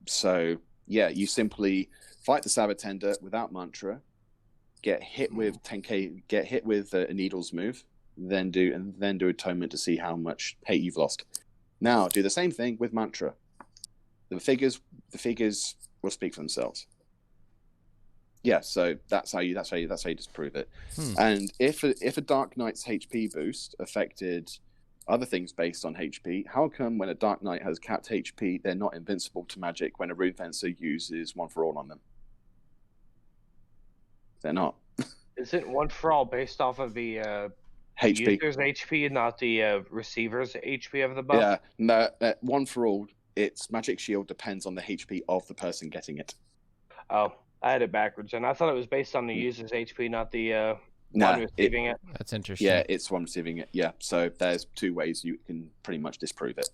So yeah, you simply fight the Sabatender without Mantra, get hit with 10k, get hit with a Needles move, then do Atonement to see how much hate you've lost. Now do the same thing with Mantra. The figures will speak for themselves. Yeah, so that's how you disprove it. And if a Dark Knight's HP boost affected other things based on HP, how come when a Dark Knight has capped HP, they're not invincible to magic when a Rune Fencer uses One for All on them? They're not.
Isn't One for All based off of the
HP
user's HP and not the receiver's HP of the buff?
Yeah, no, One for All, its magic shield depends on the HP of the person getting it.
Oh, I had it backwards, and I thought it was based on the user's HP, not the one receiving it.
That's interesting.
Yeah, it's one receiving it. Yeah, so there's 2 ways you can pretty much disprove it.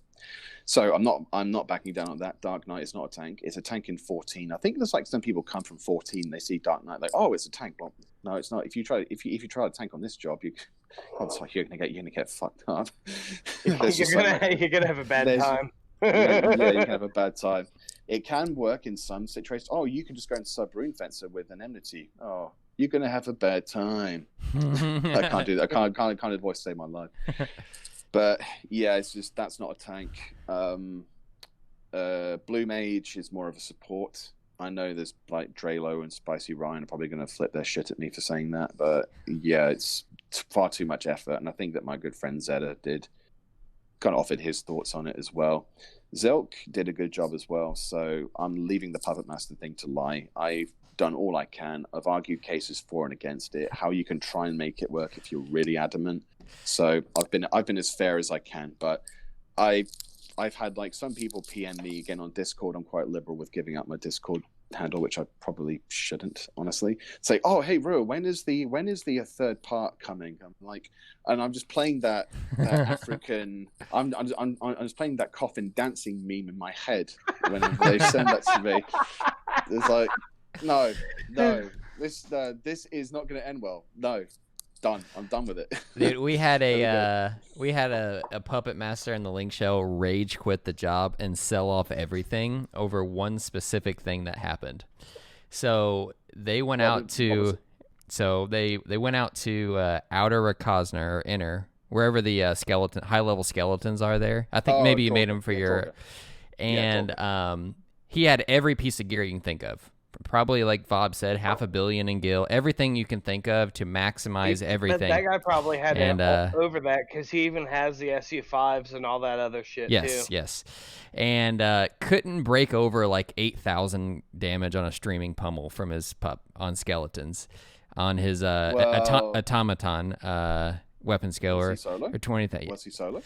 So I'm not backing down on that. Dark Knight is not a tank. It's a tank in 14. I think there's like some people come from 14, they see Dark Knight like, oh, it's a tank. Well, no, it's not. If you try to tank on this job, you're gonna get fucked up.
You're gonna have a bad time.
You can have a bad time. It can work in some situations. Oh, you can just go and sub Rune Fencer with an enmity. Oh, you're gonna have a bad time. I can't do that. I can't avoid saving my life. But yeah, it's just that's not a tank. Blue Mage is more of a support. I know there's like Drelo and Spicy Ryan are probably going to flip their shit at me for saying that, but yeah, it's far too much effort, and I think that my good friend Zeta did kind of offered his thoughts on it as well. Zelk did a good job as well, so I'm leaving the Puppet Master thing to lie. I've done all I can. I've argued cases for and against it, how you can try and make it work if you're really adamant. So I've been as fair as I can, but I've had like some people PM me again on Discord. I'm quite liberal with giving up my Discord handle, which I probably shouldn't, honestly. Say, oh hey Rua, when is the third part coming? I'm like, and I'm just playing that African. I'm just playing that coffin dancing meme in my head when they send that to me. It's like, no, this is not going to end well. No. Done. I'm done with it.
Dude, we had a puppet master in the Link Show rage quit the job and sell off everything over one specific thing that happened. So they went out to Outer Rakazna or Inner, wherever the high level skeletons are there. I think maybe you made them for your, and he had every piece of gear you can think of. probably like Vob said, 500 million in gil, everything you can think of to maximize everything.
That guy probably had
And,
it over that because he even has the SU5s and all that other shit too.
Yes. And couldn't break over like 8,000 damage on a streaming pummel from his pup on skeletons on his automaton weapon scaler.
Was he solo?
Or 20,000.
Was he solo?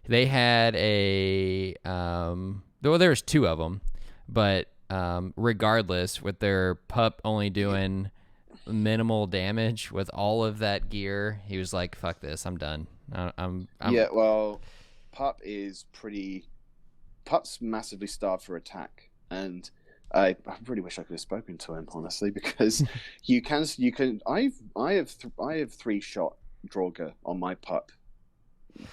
They had a well, there's two of them, but regardless, with their pup only doing minimal damage with all of that gear, he was like, "Fuck this, I'm done."
Yeah, well, Pup's massively starved for attack, and I really wish I could have spoken to him, honestly, because you can. I have 3-shot Draugr on my pup.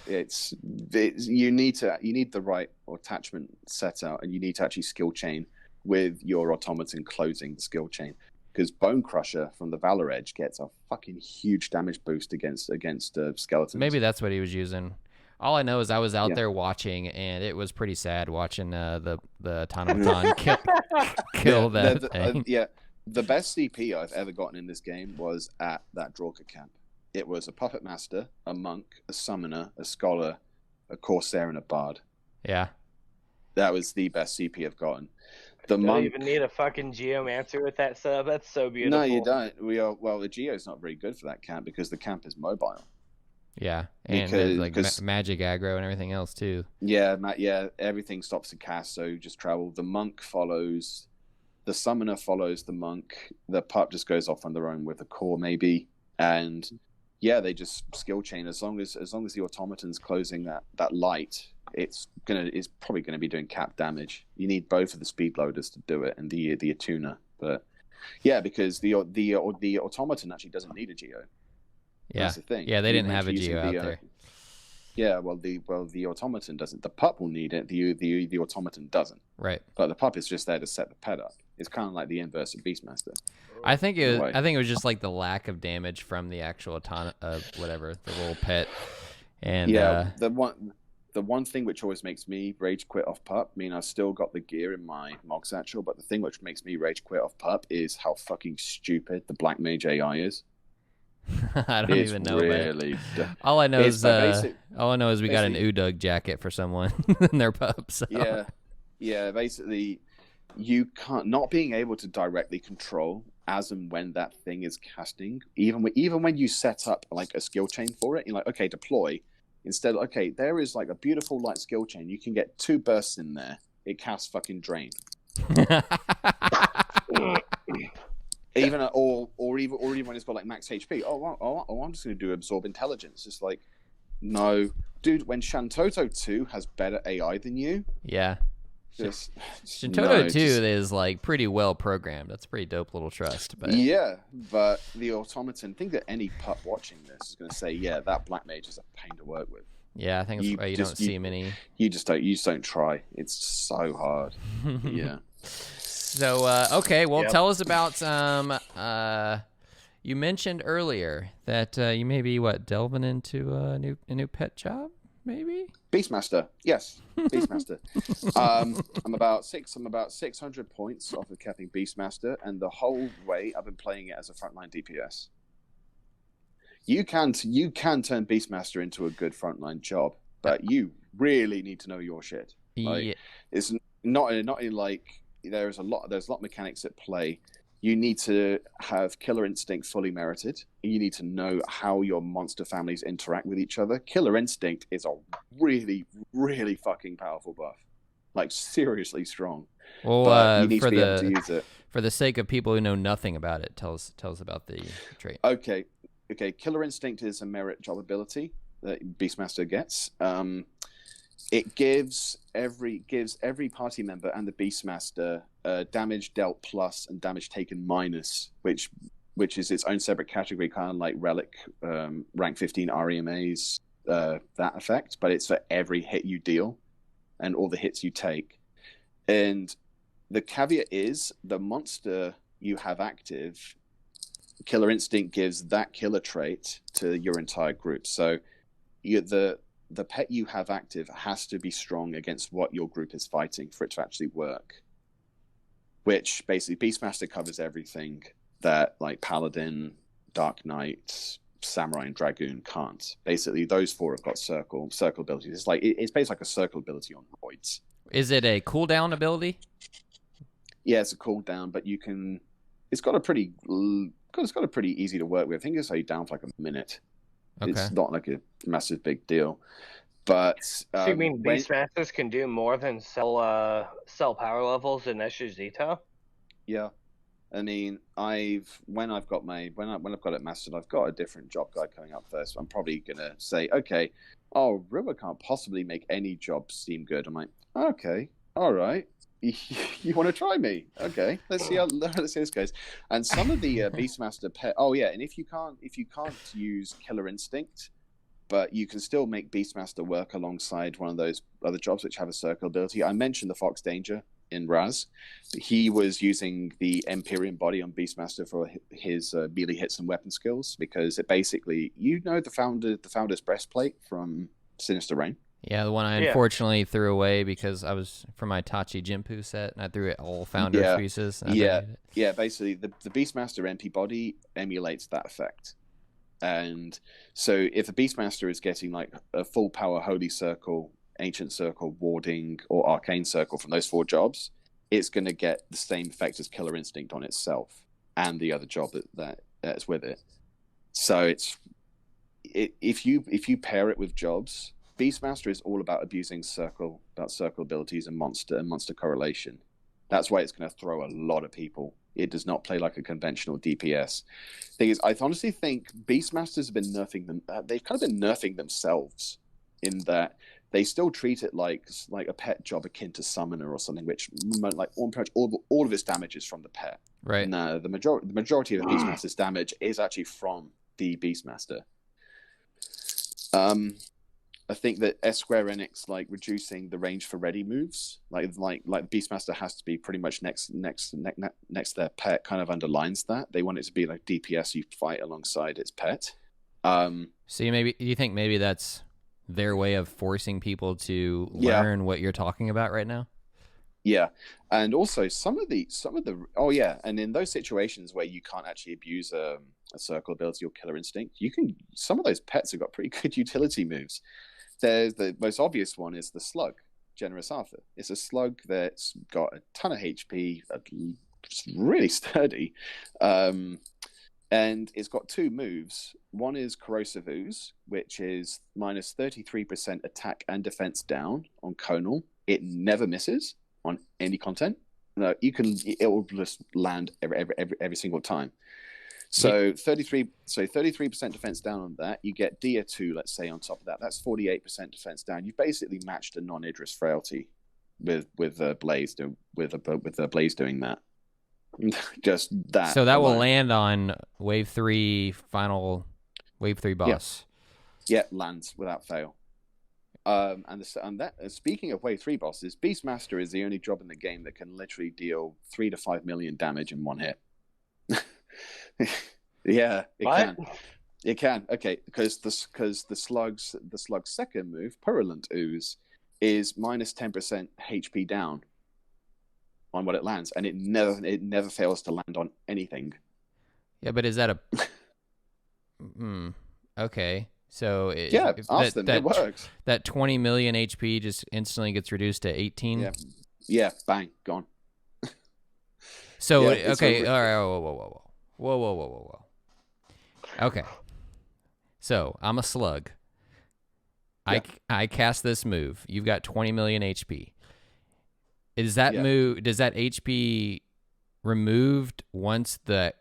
It's you need the right attachment set out, and you need to actually skill chain with your automaton closing the skill chain, because Bone Crusher from the Valor Edge gets a fucking huge damage boost against skeletons.
Maybe that's what he was using. All I know is I was out there watching, and it was pretty sad watching the automaton kill that thing.
The best CP I've ever gotten in this game was at that Draugr camp. It was a Puppet Master, a Monk, a Summoner, a Scholar, a Corsair, and a Bard.
Yeah.
That was the best CP I've gotten.
You don't even need a fucking Geomancer with that setup. That's so beautiful.
No, you don't. The Geo's not very good for that camp because the camp is mobile.
Yeah, and like magic aggro and everything else too.
Yeah, everything stops to cast, so just travel. The Monk follows, the Summoner follows the Monk. The Pup just goes off on their own with a core maybe, and yeah, they just skill chain as long as the automaton's closing that light. It's probably gonna be doing cap damage. You need both of the speed loaders to do it, and the attuner. But yeah, because the automaton actually doesn't need a Geo.
Yeah,
that's the thing.
Yeah, they didn't have a Geo out there.
Yeah, the automaton doesn't. The Pup will need it. The automaton doesn't.
Right.
But the Pup is just there to set the pet up. It's kind of like the inverse of Beastmaster.
I think it was just like the lack of damage from the actual the little pet. And
yeah, the one thing which always makes me rage quit off Pup. I mean, I've still got the gear in my Mog Satchel, but the thing which makes me rage quit off Pup is how fucking stupid the Black Mage AI is.
I don't even know.
Really,
all I know is we got an Udug jacket for someone and their pups. So.
Yeah. Basically, you can't not being able to directly control as and when that thing is casting. Even when you set up like a skill chain for it, you're like, okay, deploy. Instead, okay, there is like a beautiful light skill chain. You can get 2 bursts in there. It casts fucking drain. Even when it's got like max HP. Oh, I'm just going to do absorb intelligence. It's like, no, dude. When Shantoto 2 has better AI than you,
Shantoto 2 is like pretty well programmed. That's a pretty dope little trust. But
yeah, but the automaton. Think that any pup watching this is going to say, yeah, that Black Mage is a pain to work with.
Yeah, I think that's why you don't see many.
You just don't try. It's so hard. Yeah.
So, okay, well, tell us about you mentioned earlier that you may be, delving into a new pet job, maybe?
Beastmaster, yes, Beastmaster. I'm about 600 points off of capping Beastmaster, and the whole way I've been playing it as a frontline DPS. You can turn Beastmaster into a good frontline job, but you really need to know your shit. It's not in like... There's a lot of mechanics at play. You need to have Killer Instinct fully merited. You need to know how your monster families interact with each other. Killer Instinct is a really, really fucking powerful buff. Like, seriously strong.
Well,
but you need to be able to use it.
For the sake of people who know nothing about it, tell us about the trait.
Okay. Killer Instinct is a merit job ability that Beastmaster gets. It gives every party member and the Beastmaster damage dealt plus and damage taken minus, which is its own separate category, kind of like Relic, rank 15 REMA's that effect, but it's for every hit you deal and all the hits you take. And the caveat is the monster you have active, Killer Instinct gives that killer trait to your entire group. So the pet you have active has to be strong against what your group is fighting for it to actually work. which basically Beastmaster covers everything that like Paladin, Dark Knight, Samurai, and Dragoon can't. Basically, those 4 have got circle abilities. It's basically like a circle ability on roids.
Is it a cooldown ability?
Yeah, it's a cooldown, but you can. It's got a pretty easy to work with. I think it's only down for like a minute.
Okay.
It's not like a massive big deal. But
So you mean Beastmasters can do more than sell power levels in Escher?
Yeah, I mean, when I've got it mastered, I've got a different job guide coming up first. I'm probably gonna say, okay, Rua can't possibly make any job seem good. I'm like, okay, all right. You want to try me? Okay, let's see how this goes. And some of the Beastmaster pet. Oh yeah, and if you can't use Killer Instinct, but you can still make Beastmaster work alongside one of those other jobs which have a circle ability. I mentioned the Fox Danger in Raz. He was using the Empyrean body on Beastmaster for his melee hits and weapon skills, because it basically, the founder's breastplate from Sinister Reign.
Yeah, the one I unfortunately threw away because I was from my Tachi Jinpu set, and I threw it all founder pieces.
Yeah. Basically, the Beastmaster MP body emulates that effect, and so if the Beastmaster is getting like a full power Holy Circle, Ancient Circle, Warding, or Arcane Circle from those 4 jobs, it's going to get the same effect as Killer Instinct on itself and the other job that's with it. So if you pair it with jobs. Beastmaster is all about abusing circle abilities and monster correlation. That's why it's going to throw a lot of people. It does not play like a conventional DPS. Thing is, I honestly think Beastmasters have been nerfing them. They've kind of been nerfing themselves in that they still treat it like a pet job akin to Summoner or something, which like all of its damage is from the pet.
Right.
No, the majority of the Beastmaster's damage is actually from the Beastmaster. I think that Square Enix like reducing the range for ready moves, like Beastmaster has to be pretty much next to their pet, kind of underlines that they want it to be like DPS you fight alongside its pet.
So you think maybe that's their way of forcing people to learn what you're talking about right now?
Yeah, and also some of the and in those situations where you can't actually abuse a circle ability or Killer Instinct, some of those pets have got pretty good utility moves. There's the most obvious one is the Slug, Generous Arthur. It's a slug that's got a ton of HP, it's really sturdy, and it's got 2 moves. One is Corrosive Ooze, which is minus 33% attack and defense down on Conal. It never misses on any content. No, it will just land every single time. So 33% defense down on that. You get Dia 2, let's say, on top of that. That's 48% defense down. You've basically matched a non-Idris frailty with Blaze doing that. Just that.
So that alone will land on wave 3 boss.
Yeah, lands without fail. Speaking of wave 3 bosses, Beastmaster is the only job in the game that can literally deal 3 to 5 million damage in one hit. Yeah, can. It can. Okay, because the slug's second move, Purulent Ooze, is minus 10% HP down on what it lands, and it never fails to land on anything.
Yeah, but is that a? Okay, so
it works.
That 20 million HP just instantly gets reduced to 18.
Yeah, bang, gone.
So okay, all right, whoa. Okay, so I'm a slug. Yeah. I cast this move. You've got 20 million HP. Is that move? Does that HP removed once the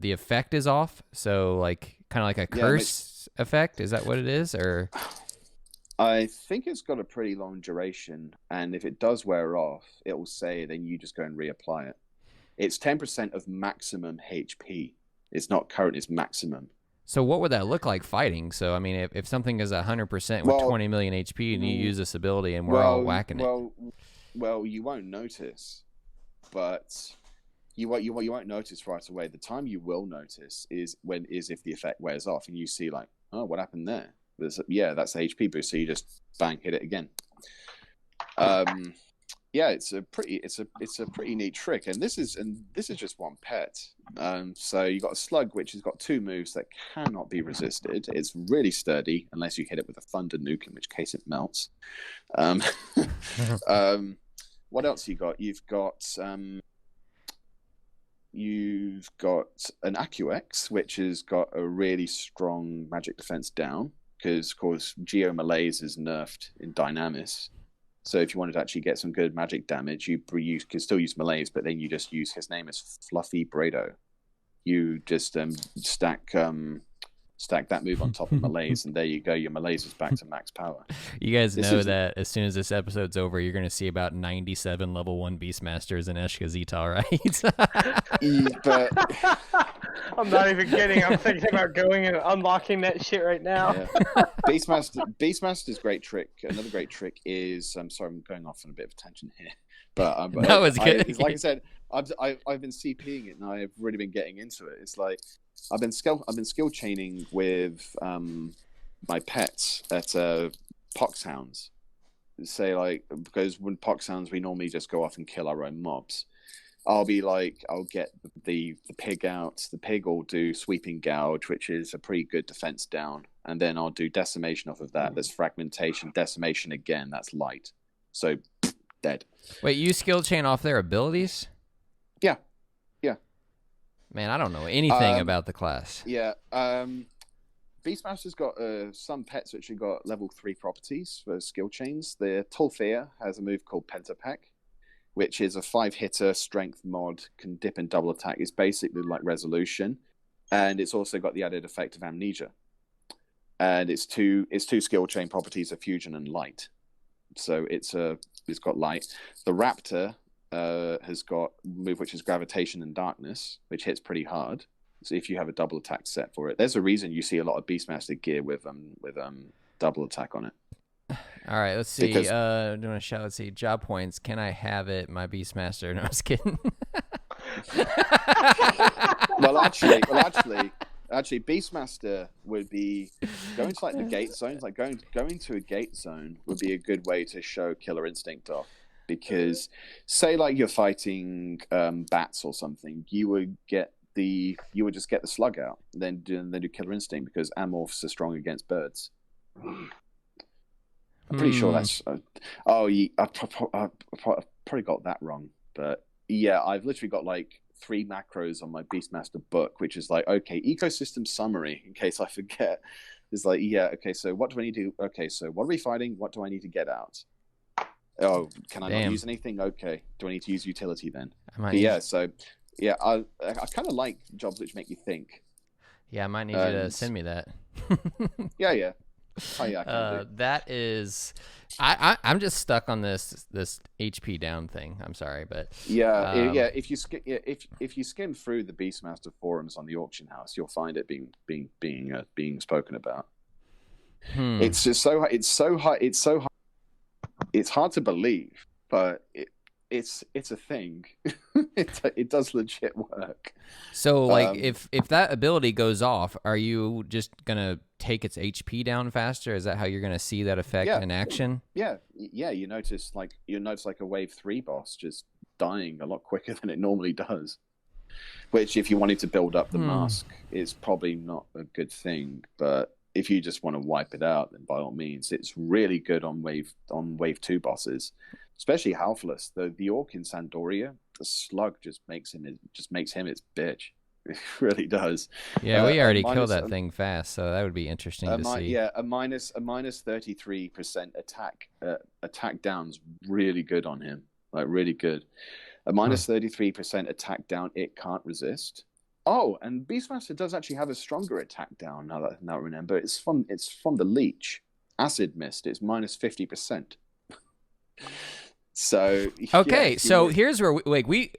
effect is off? So like kind of like a curse effect. Is that what it is, or?
I think it's got a pretty long duration, and if it does wear off, it will say then you just go and reapply it. It's 10% of maximum HP. It's not current, it's maximum.
So what would that look like fighting? So, I mean, if something is 100% with 20 million HP and you use this ability and we're all whacking it.
Well, you won't notice, but you won't notice right away. The time you will notice is if the effect wears off and you see like, oh, what happened there? That's the HP boost, so you just bang, hit it again. Yeah, it's a pretty neat trick, and this is just one pet. So you got a slug which has got 2 moves that cannot be resisted. It's really sturdy unless you hit it with a thunder nuke, in which case it melts. Um, what else you got? You've got an AccuX, which has got a really strong magic defense down, because of course Geo Malaise is nerfed in Dynamis. So if you wanted to actually get some good magic damage, you can still use Malaise, but then you just use his name as Fluffy Brado. You just stack that move on top of Malaise, and there you go. Your Malaise is back to max power.
You guys know that as soon as this episode's over, you're going to see about 97 level 1 Beastmasters in Eshkazita, right?
But
I'm not even kidding. I'm thinking about going and unlocking that shit right now.
Yeah. Beastmaster's great trick. Another great trick is, I'm sorry, I'm going off on a bit of a tangent here, but
that was good.
Like I said, I've been CPing it, and I've really been getting into it. It's like I've been skill chaining with my pets at Poxhounds. Say like, because when Poxhounds we normally just go off and kill our own mobs. I'll get the pig out. The pig will do sweeping gouge, which is a pretty good defense down, and then I'll do decimation off of that. There's fragmentation, decimation again. That's light, so dead.
Wait, you skill chain off their abilities?
Yeah.
Man, I don't know anything about the class.
Yeah. Beastmaster's got some pets which have got level 3 properties for skill chains. The Tulfea has a move called Pentapack, which is a 5-hitter strength mod, can dip and double attack. It's basically like Resolution, and it's also got the added effect of Amnesia. And it's two skill chain properties of Fusion and Light. So it's got Light. The Raptor has got a move which is Gravitation and Darkness, which hits pretty hard. So if you have a double attack set for it, there's a reason you see a lot of Beastmaster gear with double attack on it.
All right, let's see. Doing a shout. Let's see. Job points. Can I have it, my Beastmaster? No, I was kidding.
well, actually, Beastmaster would be going to like the gate zones. Like going to a gate zone would be a good way to show Killer Instinct off. Because say like you're fighting bats or something, you would just get the slug out, then do Killer Instinct, because Amorphs are strong against birds. I'm pretty sure that's. I probably got that wrong, but yeah, I've literally got like 3 macros on my Beastmaster book, which is like, okay, ecosystem summary, in case I forget. It's like, yeah, okay, so what do I need to do? Okay, so what are we fighting? What do I need to get out? Oh, can I not use anything? Okay, do I need to use utility then? So yeah, I kind of like jobs which make you think.
Yeah, I might need you to send me that.
Yeah. Oh, yeah,
that is, I'm just stuck on this HP down thing. I'm sorry, but
if you skim through the Beastmaster forums on the auction house, you'll find it being spoken about. It's just it's hard to believe, but it's a thing. It does legit work.
So like if that ability goes off, are you just gonna take its HP down faster? Is that how you're gonna see that effect in action?
Yeah. You notice like a wave 3 boss just dying a lot quicker than it normally does. Which, if you wanted to build up the mask, is probably not a good thing. But if you just want to wipe it out, then by all means, it's really good on wave 2 bosses. Especially Halfless, the Orc in Sandoria, the slug just makes him its bitch. It really does.
Yeah, we already killed that thing fast, so that would be interesting to see.
Yeah, a minus 33% attack down's really good on him. Like really good. A minus 33% attack down, it can't resist. Oh, and Beastmaster does actually have a stronger attack down. Now I remember, it's from the Leech, Acid Mist. It's minus 50%. So
okay, here's where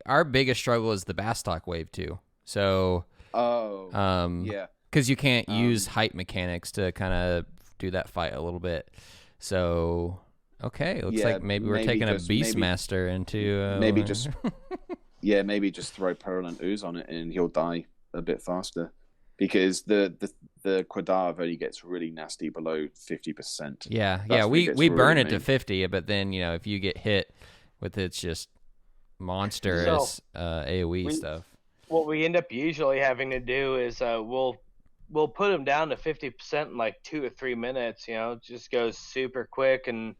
our biggest struggle is the Bastok wave 2. So because you can't use hype mechanics to kind of do that fight a little bit. So okay, looks like maybe we're taking a Beastmaster into
maybe just maybe just throw Purulent Ooze on it and he'll die a bit faster, because the Quadav only gets really nasty below 50%.
Yeah, we burn it to 50, but then if you get hit with its just monstrous AoE stuff.
What we end up usually having to do is we'll put them down to 50% in like 2 or 3 minutes. You know, it just goes super quick, and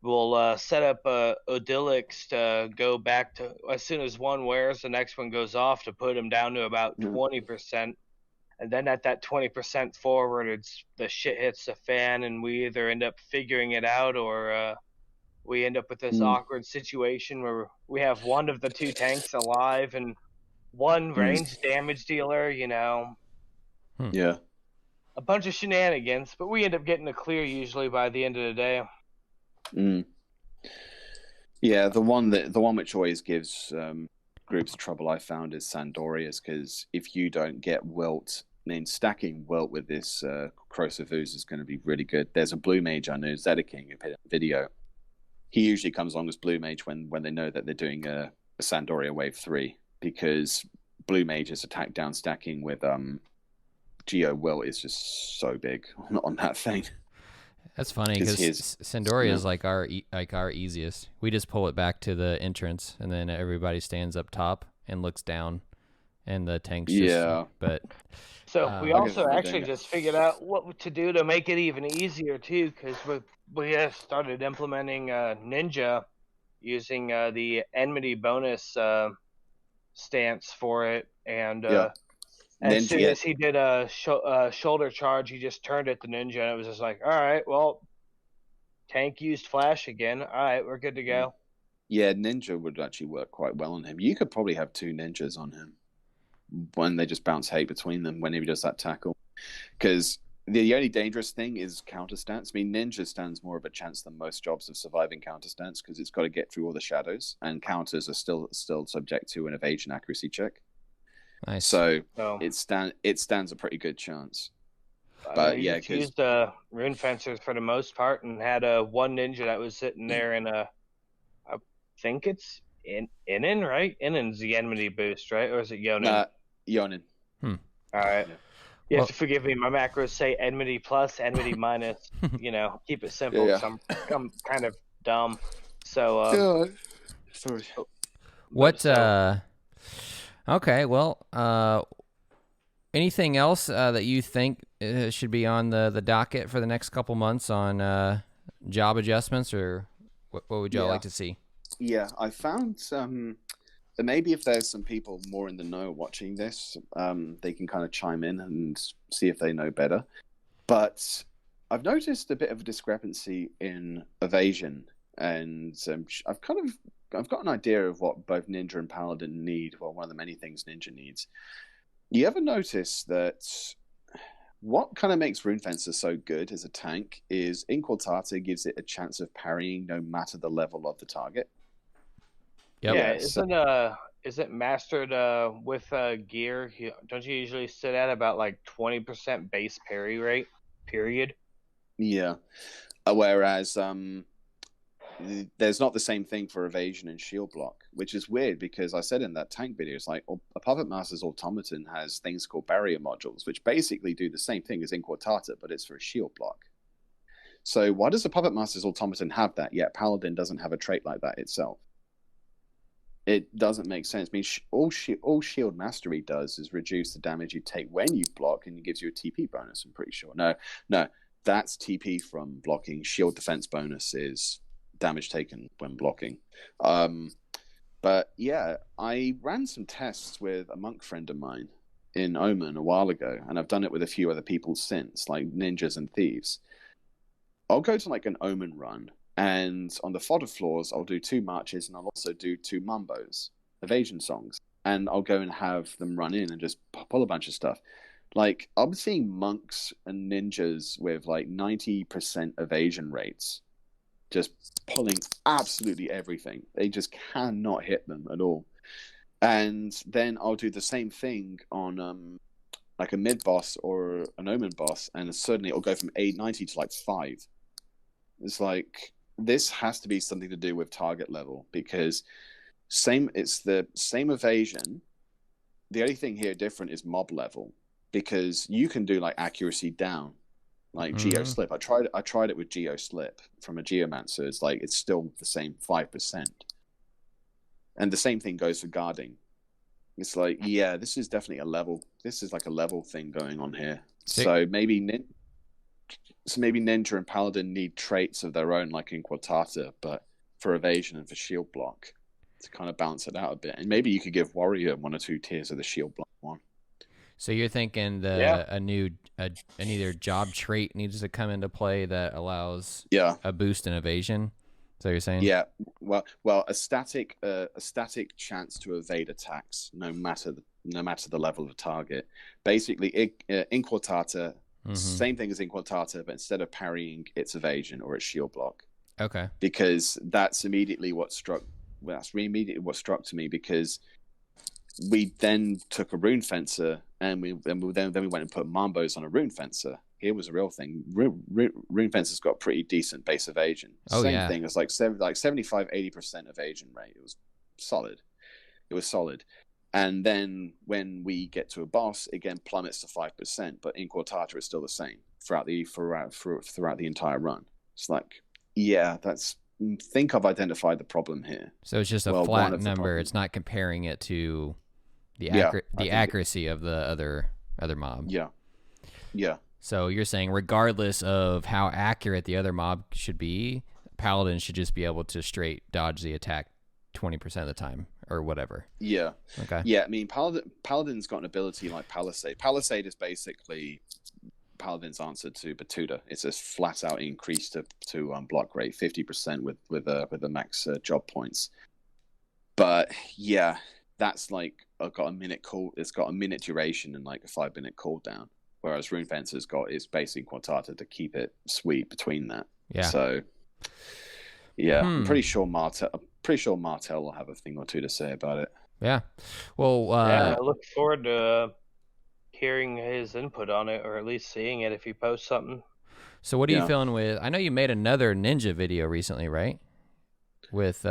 we'll set up Odylix to go back to as soon as one wears, the next one goes off to put them down to about 20%. And then at that 20% forward, the shit hits the fan, and we either end up figuring it out or we end up with this awkward situation where we have one of the two tanks alive and one range damage dealer, you know.
Yeah.
A bunch of shenanigans, but we end up getting a clear usually by the end of the day.
Yeah, the one which always gives groups trouble I found is Sandorius, because if you don't get Wilt, I mean, stacking Wilt with this Corrosive Ooze is going to be really good. There's a Blue Mage I know, Zedeking, who put a video. He usually comes along as Blue Mage when they know that they're doing a Sandoria Wave 3, because Blue Mage's attack down stacking with Geo Wilt is just so big on that thing.
That's funny because Sandoria is like our easiest. We just pull it back to the entrance, and then everybody stands up top and looks down, and the tanks.
So we also actually just figured out what to do to make it even easier too, because we have started implementing Ninja using the enmity bonus stance for it, and as soon as he did a shoulder charge, he just turned it to Ninja, and it was just like, all right, well, tank used flash again. All right, we're good to go.
Yeah, Ninja would actually work quite well on him. You could probably have 2 ninjas on him when they just bounce hate between them when he does that tackle. Because the only dangerous thing is counter stance. I mean, Ninja stands more of a chance than most jobs of surviving counter stance because it's got to get through all the shadows, and counters are still subject to an evasion accuracy check.
Nice.
So it stands a pretty good chance. But yeah, because
used rune fencers for the most part, and had one ninja that was sitting there in I think it's Inen, right? Inen's the enmity boost, right? Or is it Yonin?
Yonin.
All right. You have to forgive me. My macros say enmity plus, enmity minus. You know, keep it simple.
Yeah.
I'm kind of dumb. So
sorry.
What? Okay. Well, anything else that you think should be on the docket for the next couple months on job adjustments, or what would y'all like to see?
Yeah, I found that maybe if there's some people more in the know watching this, they can kind of chime in and see if they know better. But I've noticed a bit of a discrepancy in evasion, and I've got an idea of what both Ninja and Paladin need. Well, one of the many things Ninja needs. You ever notice that what kind of makes Rune Fencer so good as a tank is Inquartata gives it a chance of parrying no matter the level of the target?
Yep.
Yeah, isn't mastered with gear? Don't you usually sit at about like 20% base parry rate? Period.
Yeah. Whereas there's not the same thing for evasion and shield block, which is weird because I said in that tank video, it's like a Puppet Master's Automaton has things called barrier modules, which basically do the same thing as Inquartata, but it's for a shield block. So why does the Puppet Master's Automaton have that, yet Paladin doesn't have a trait like that itself? It doesn't make sense. I mean, all Shield Mastery does is reduce the damage you take when you block, and it gives you a TP bonus, I'm pretty sure. No, that's TP from blocking. Shield Defense bonus is damage taken when blocking. But yeah, I ran some tests with a monk friend of mine in Omen a while ago, and I've done it with a few other people since, like ninjas and thieves. I'll go to like an Omen run, and on the fodder floors, I'll do 2 marches, and I'll also do 2 mumbos, evasion songs, and I'll go and have them run in and just pull a bunch of stuff. Like, I'm seeing monks and ninjas with like 90% evasion rates, just pulling absolutely everything. They just cannot hit them at all. And then I'll do the same thing on like a mid boss or an Omen boss, and suddenly it'll go from 890 to like 5. It's like, this has to be something to do with target level, because it's the same evasion. The only thing here different is mob level, because you can do like accuracy down, like Geo Slip. I tried it with Geo Slip from a Geomancer. It's like, it's still the same 5%. And the same thing goes for guarding. It's like, yeah, this is definitely a level. This is like a level thing going on here. So maybe Ninja and Paladin need traits of their own, like in Quartata, but for evasion and for shield block to kind of balance it out a bit. And maybe you could give Warrior 1 or 2 tiers of the shield block one.
So you're thinking either job trait needs to come into play that allows a boost in evasion. Is that what you're saying?
Yeah. Well, a static chance to evade attacks, no matter the level of the target. Basically, in Quartata, same thing as in Quartata, but instead of parrying, it's evasion or it's shield block.
Okay.
Because that's immediately what struck. Well, that's immediately what struck to me, because we then took a rune fencer and we went and put Mambos on a rune fencer. Here was a real thing. Rune fencer's got pretty decent base evasion. Same thing. It's like 75-80% evasion rate. It was solid. And then when we get to a boss, again plummets to 5%. But in Quartata, it's still the same throughout the entire run. It's like, yeah, that's. Think I've identified the problem here.
So it's just a flat number. It's not comparing it to the accuracy of the other mob.
Yeah.
So you're saying regardless of how accurate the other mob should be, Paladin should just be able to straight dodge the attack 20% of the time or whatever.
Yeah.
Okay.
Yeah, I mean, Paladin's got an ability like Palisade. Palisade is basically Paladin's answer to Batuta. It's a flat out increase to block rate 50% with the max job points. But yeah, that's like it's got a minute duration and like a 5-minute cooldown. Whereas Rune Fencer's got its basic Quartata to keep it sweet between that.
Yeah.
So yeah, I'm pretty sure Martel will have a thing or two to say about it.
Yeah. Well,
I look forward to hearing his input on it, or at least seeing it if he posts something.
So what are you feeling with? I know you made another ninja video recently, right? With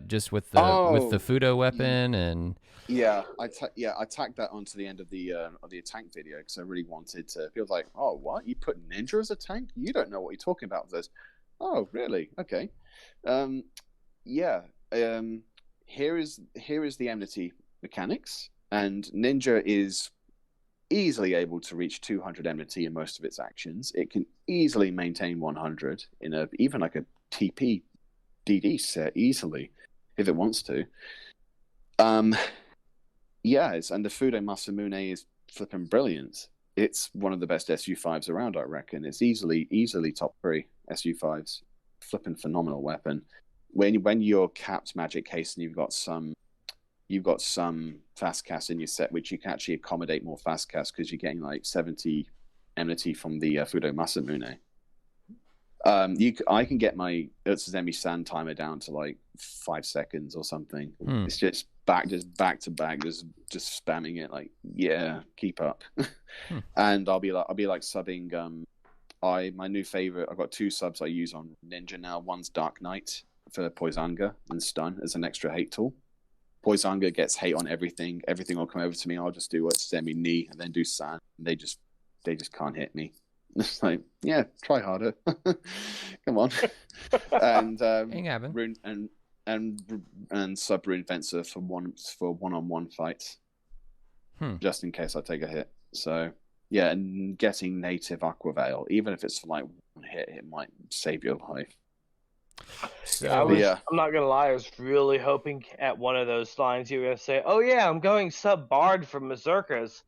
just with the Fudo weapon and.
Yeah, I tagged that onto the end of the tank video because I really wanted to. People like, oh, what? You put ninja as a tank? You don't know what you're talking about with this. Oh, really? Okay. Here is the enmity mechanics, and ninja is easily able to reach 200 enmity in most of its actions. It can easily maintain 100 in even like a TP DD set easily if it wants to. And the Fudo Masamune is flipping brilliant. It's one of the best SU5s around, I reckon. It's easily top 3 SU5s. Flipping phenomenal weapon. When you're capped magic case and you've got some fast cast in your set, which you can actually accommodate more fast cast because you're getting like 70 enmity from the Fudo Masamune. I can get my Utsuzemi San timer down to like 5 seconds or something. It's just back to back, just spamming it like, yeah, keep up. And I'll be like subbing. My new favorite. I've got 2 subs I use on Ninja now. One's Dark Knight for Poisanga and Stun as an extra hate tool. Poisanga gets hate on everything. Everything will come over to me. I'll just do Utsuzemi knee and then do San. And they just can't hit me. It's like, yeah, try harder. Come on. And
Rune
and sub Rune Fencer for one-on-one fights. Just in case I take a hit. So yeah, and getting native Aqua Veil, even if it's for like 1 hit, it might save your life.
So, I'm not gonna lie, I was really hoping at one of those lines you were gonna say, "Oh yeah, I'm going sub Bard from Mazurkas."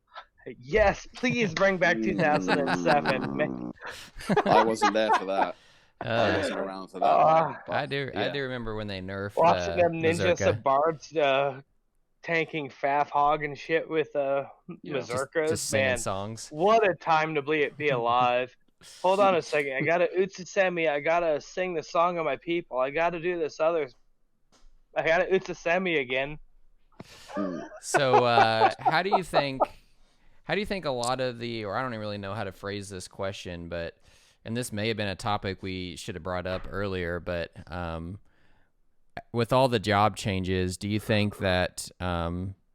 Yes, please bring back 2007.
I wasn't there for that. I wasn't around for that.
I do remember when they nerfed
watching them ninja
Mazurka.
Bards tanking Faf Hog and shit with Mazurkas.
Just singing songs.
What a time to be alive. Hold on a second. I gotta Utsuzemi. I gotta sing the song of my people. I gotta do this other. I gotta Utsuzemi again.
So how do you think a lot of or I don't even really know how to phrase this question, but, and this may have been a topic we should have brought up earlier, but with all the job changes, do you think that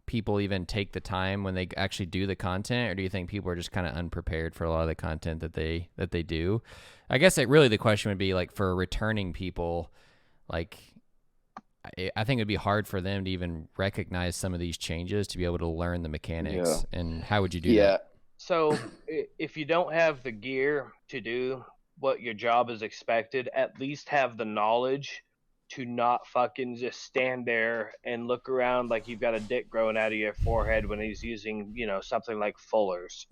people even take the time when they actually do the content, or do you think people are just kind of unprepared for a lot of the content that they do? I guess the question would be like for returning people, like I think it'd be hard for them to even recognize some of these changes to be able to learn the mechanics. And how would you do that?
So if you don't have the gear to do what your job is expected, at least have the knowledge to not fucking just stand there and look around like you've got a dick growing out of your forehead when he's using, something like fullers.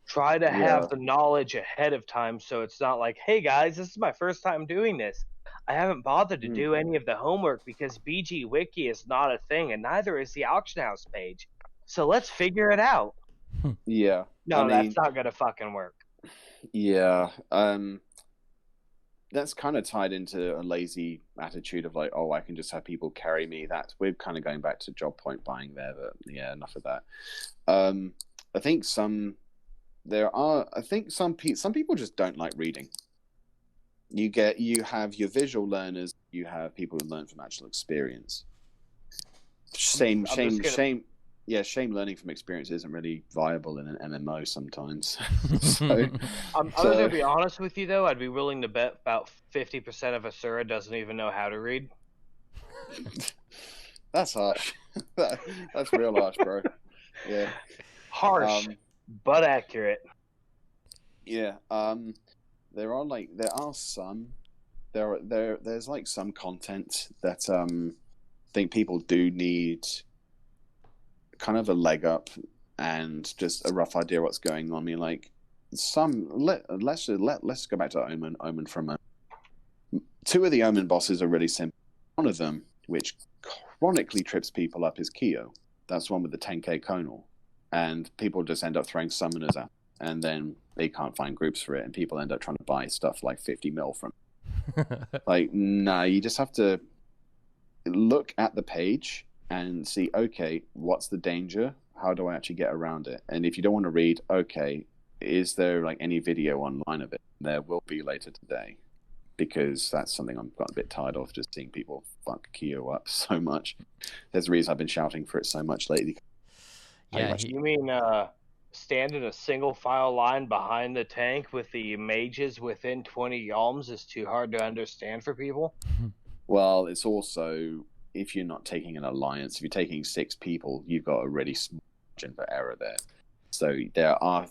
Try to have the knowledge ahead of time so it's not like, hey guys, this is my first time doing this. I haven't bothered to do any of the homework because BG Wiki is not a thing, and neither is the auction house page. So let's figure it out.
Yeah.
No, that's not gonna fucking work.
Yeah. That's kind of tied into a lazy attitude of like, oh, I can just have people carry me. We're kind of going back to job point buying there, but yeah, enough of that. I think some people just don't like reading. You have your visual learners, you have people who learn from actual experience. Shame learning from experience isn't really viable in an MMO sometimes.
I'm going to be honest with you, though. I'd be willing to bet about 50% of Asura doesn't even know how to read.
That's harsh. That's real harsh, bro. Yeah.
Harsh, but accurate.
Yeah. There's like some content that I think people do need kind of a leg up and just a rough idea what's going on. I mean, like let's go back to Omen for a moment. 2 of the Omen bosses are really simple. One of them, which chronically trips people up, is Kyo. That's one with the 10k conal, and people just end up throwing summoners at, and then they can't find groups for it, and people end up trying to buy stuff like 50 mil from like, no, you just have to look at the page and see, okay, what's the danger? How do I actually get around it? And if you don't want to read, okay, is there like any video online of it? There will be later today, because that's something I've gotten a bit tired of, just seeing people fuck Kyo up so much. There's a reason I've been shouting for it so much lately.
Yeah,
you mean stand in a single file line behind the tank with the mages within 20 yalms is too hard to understand for people?
Well, it's also, if you're not taking an alliance, if you're taking 6 people, you've got a really small margin for error there. So there are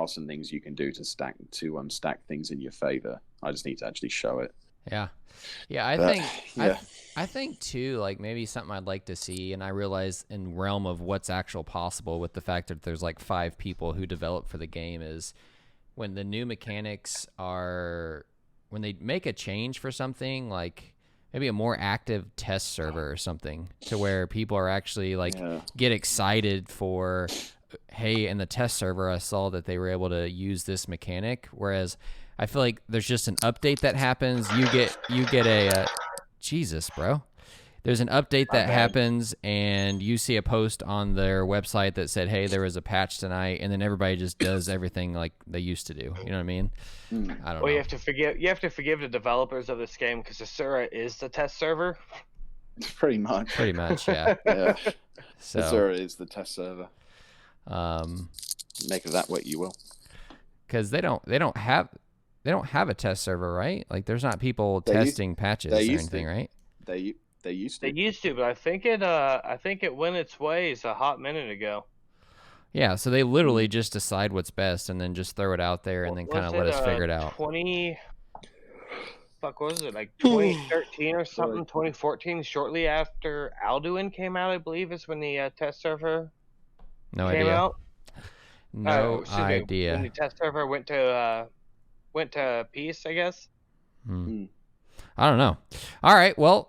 some things you can do to stack things in your favor. I just need to actually show it.
Yeah, I think too, like maybe something I'd like to see, and I realize in realm of what's actual possible with the fact that there's like 5 people who develop for the game, is when the new mechanics when they make a change for something, like maybe a more active test server or something, to where people are actually like get excited for, hey, in the test server I saw that they were able to use this mechanic, whereas I feel like there's just an update that happens. You get a Jesus, bro. There's an update that happens, and you see a post on their website that said, hey, there was a patch tonight, and then everybody just does everything like they used to do. You know what I mean? I don't know.
You have to forgive the developers of this game, because Asura is the test server.
Pretty much,
yeah.
Yeah.
So,
Asura is the test server. Make of that what you will.
Because they don't have a test server, right? Like, there's not people testing patches or anything, right?
They used to.
They used to, but I think it went its ways a hot minute ago.
Yeah, so they literally just decide what's best and then just throw it out there and then kind of let us figure it out.
What was it, like 2013 or something? 2014, shortly after Alduin came out, I believe, is when the test server came out.
No idea.
When the test server went to peace, I guess.
I don't know. All right. Well,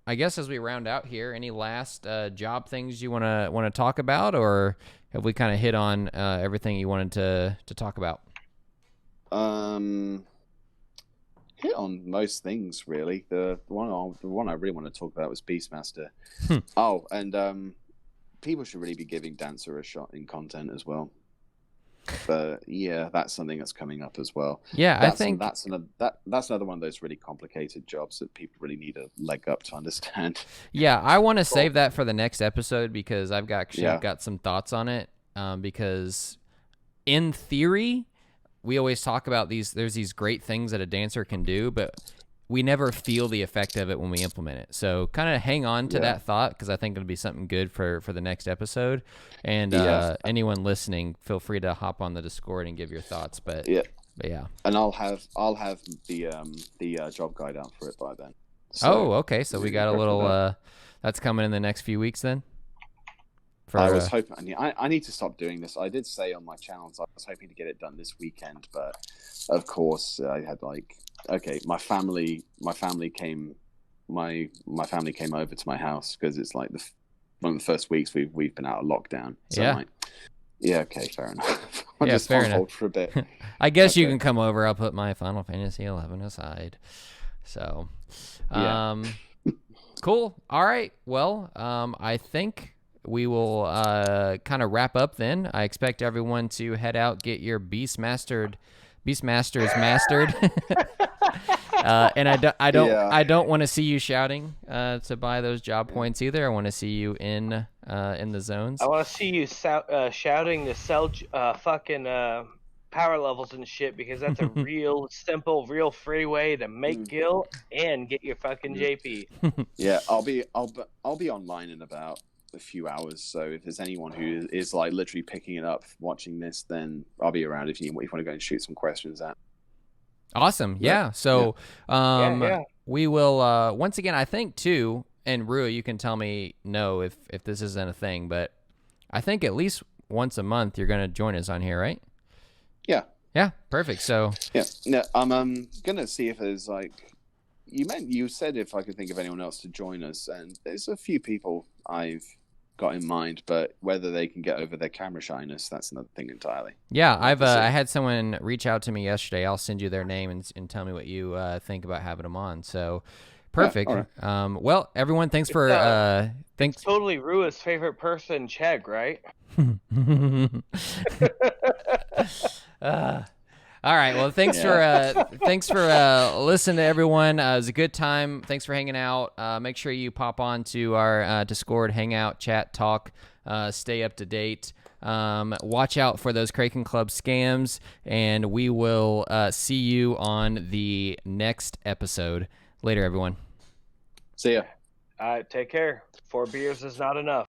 I guess as we round out here, any last job things you want to talk about, or have we kind of hit on everything you wanted to talk about?
Hit on most things, really. The one I really want to talk about was Beastmaster. Oh, and people should really be giving Dancer a shot in content as well. But yeah, that's something that's coming up as well.
Yeah, I think
that's another one of those really complicated jobs that people really need a leg up to understand.
Yeah, I want to save that for the next episode, because I've got some thoughts on it. Because in theory, we always talk about there's these great things that a dancer can do, but we never feel the effect of it when we implement it. So kind of hang on to that thought, because I think it'll be something good for the next episode. And anyone listening, feel free to hop on the Discord and give your thoughts. But yeah,
and I'll have the job guide out for it by then. So,
okay. So we got a little that's coming in the next few weeks then.
I was hoping. I need to stop doing this. I did say on my channels I was hoping to get it done this weekend, but of course I had my family came over to my house because it's like one of the first weeks we've been out of lockdown. So I'm like, okay, fair enough. I'll just hold for a bit.
I guess you can come over. I'll put my Final Fantasy 11 aside. So, cool. All right. Well, I think we will kind of wrap up then. I expect everyone to head out, get your Beastmasters mastered. And I don't want to see you shouting to buy those job points either. I want to see you in the zones.
I want to see you shouting to sell fucking power levels and shit, because that's a real simple, real free way to make gil and get your fucking JP.
Yeah, I'll be online in about a few hours, so if there's anyone who is like literally picking it up watching this, then I'll be around if you want to go and shoot some questions at.
Awesome. Yeah. So we will once again, I think too, and Rua, you can tell me if this isn't a thing, but I think at least once a month you're going to join us on here, right? Yeah, perfect. So
I'm gonna see if there's you said if I could think of anyone else to join us, and there's a few people I've got in mind, but whether they can get over their camera shyness, that's another thing entirely.
Yeah, I had someone reach out to me yesterday. I'll send you their name and tell me what you think about having them on. So perfect.
Yeah, all right.
Well, everyone, thanks for
It's totally Rua's favorite person, Chegg, right?
All right. Well, thanks for listening to everyone. It was a good time. Thanks for hanging out. Make sure you pop on to our Discord, hang out, chat, talk, stay up to date. Watch out for those Kraken Club scams, and we will see you on the next episode. Later, everyone.
See ya.
All right, take care. 4 beers is not enough.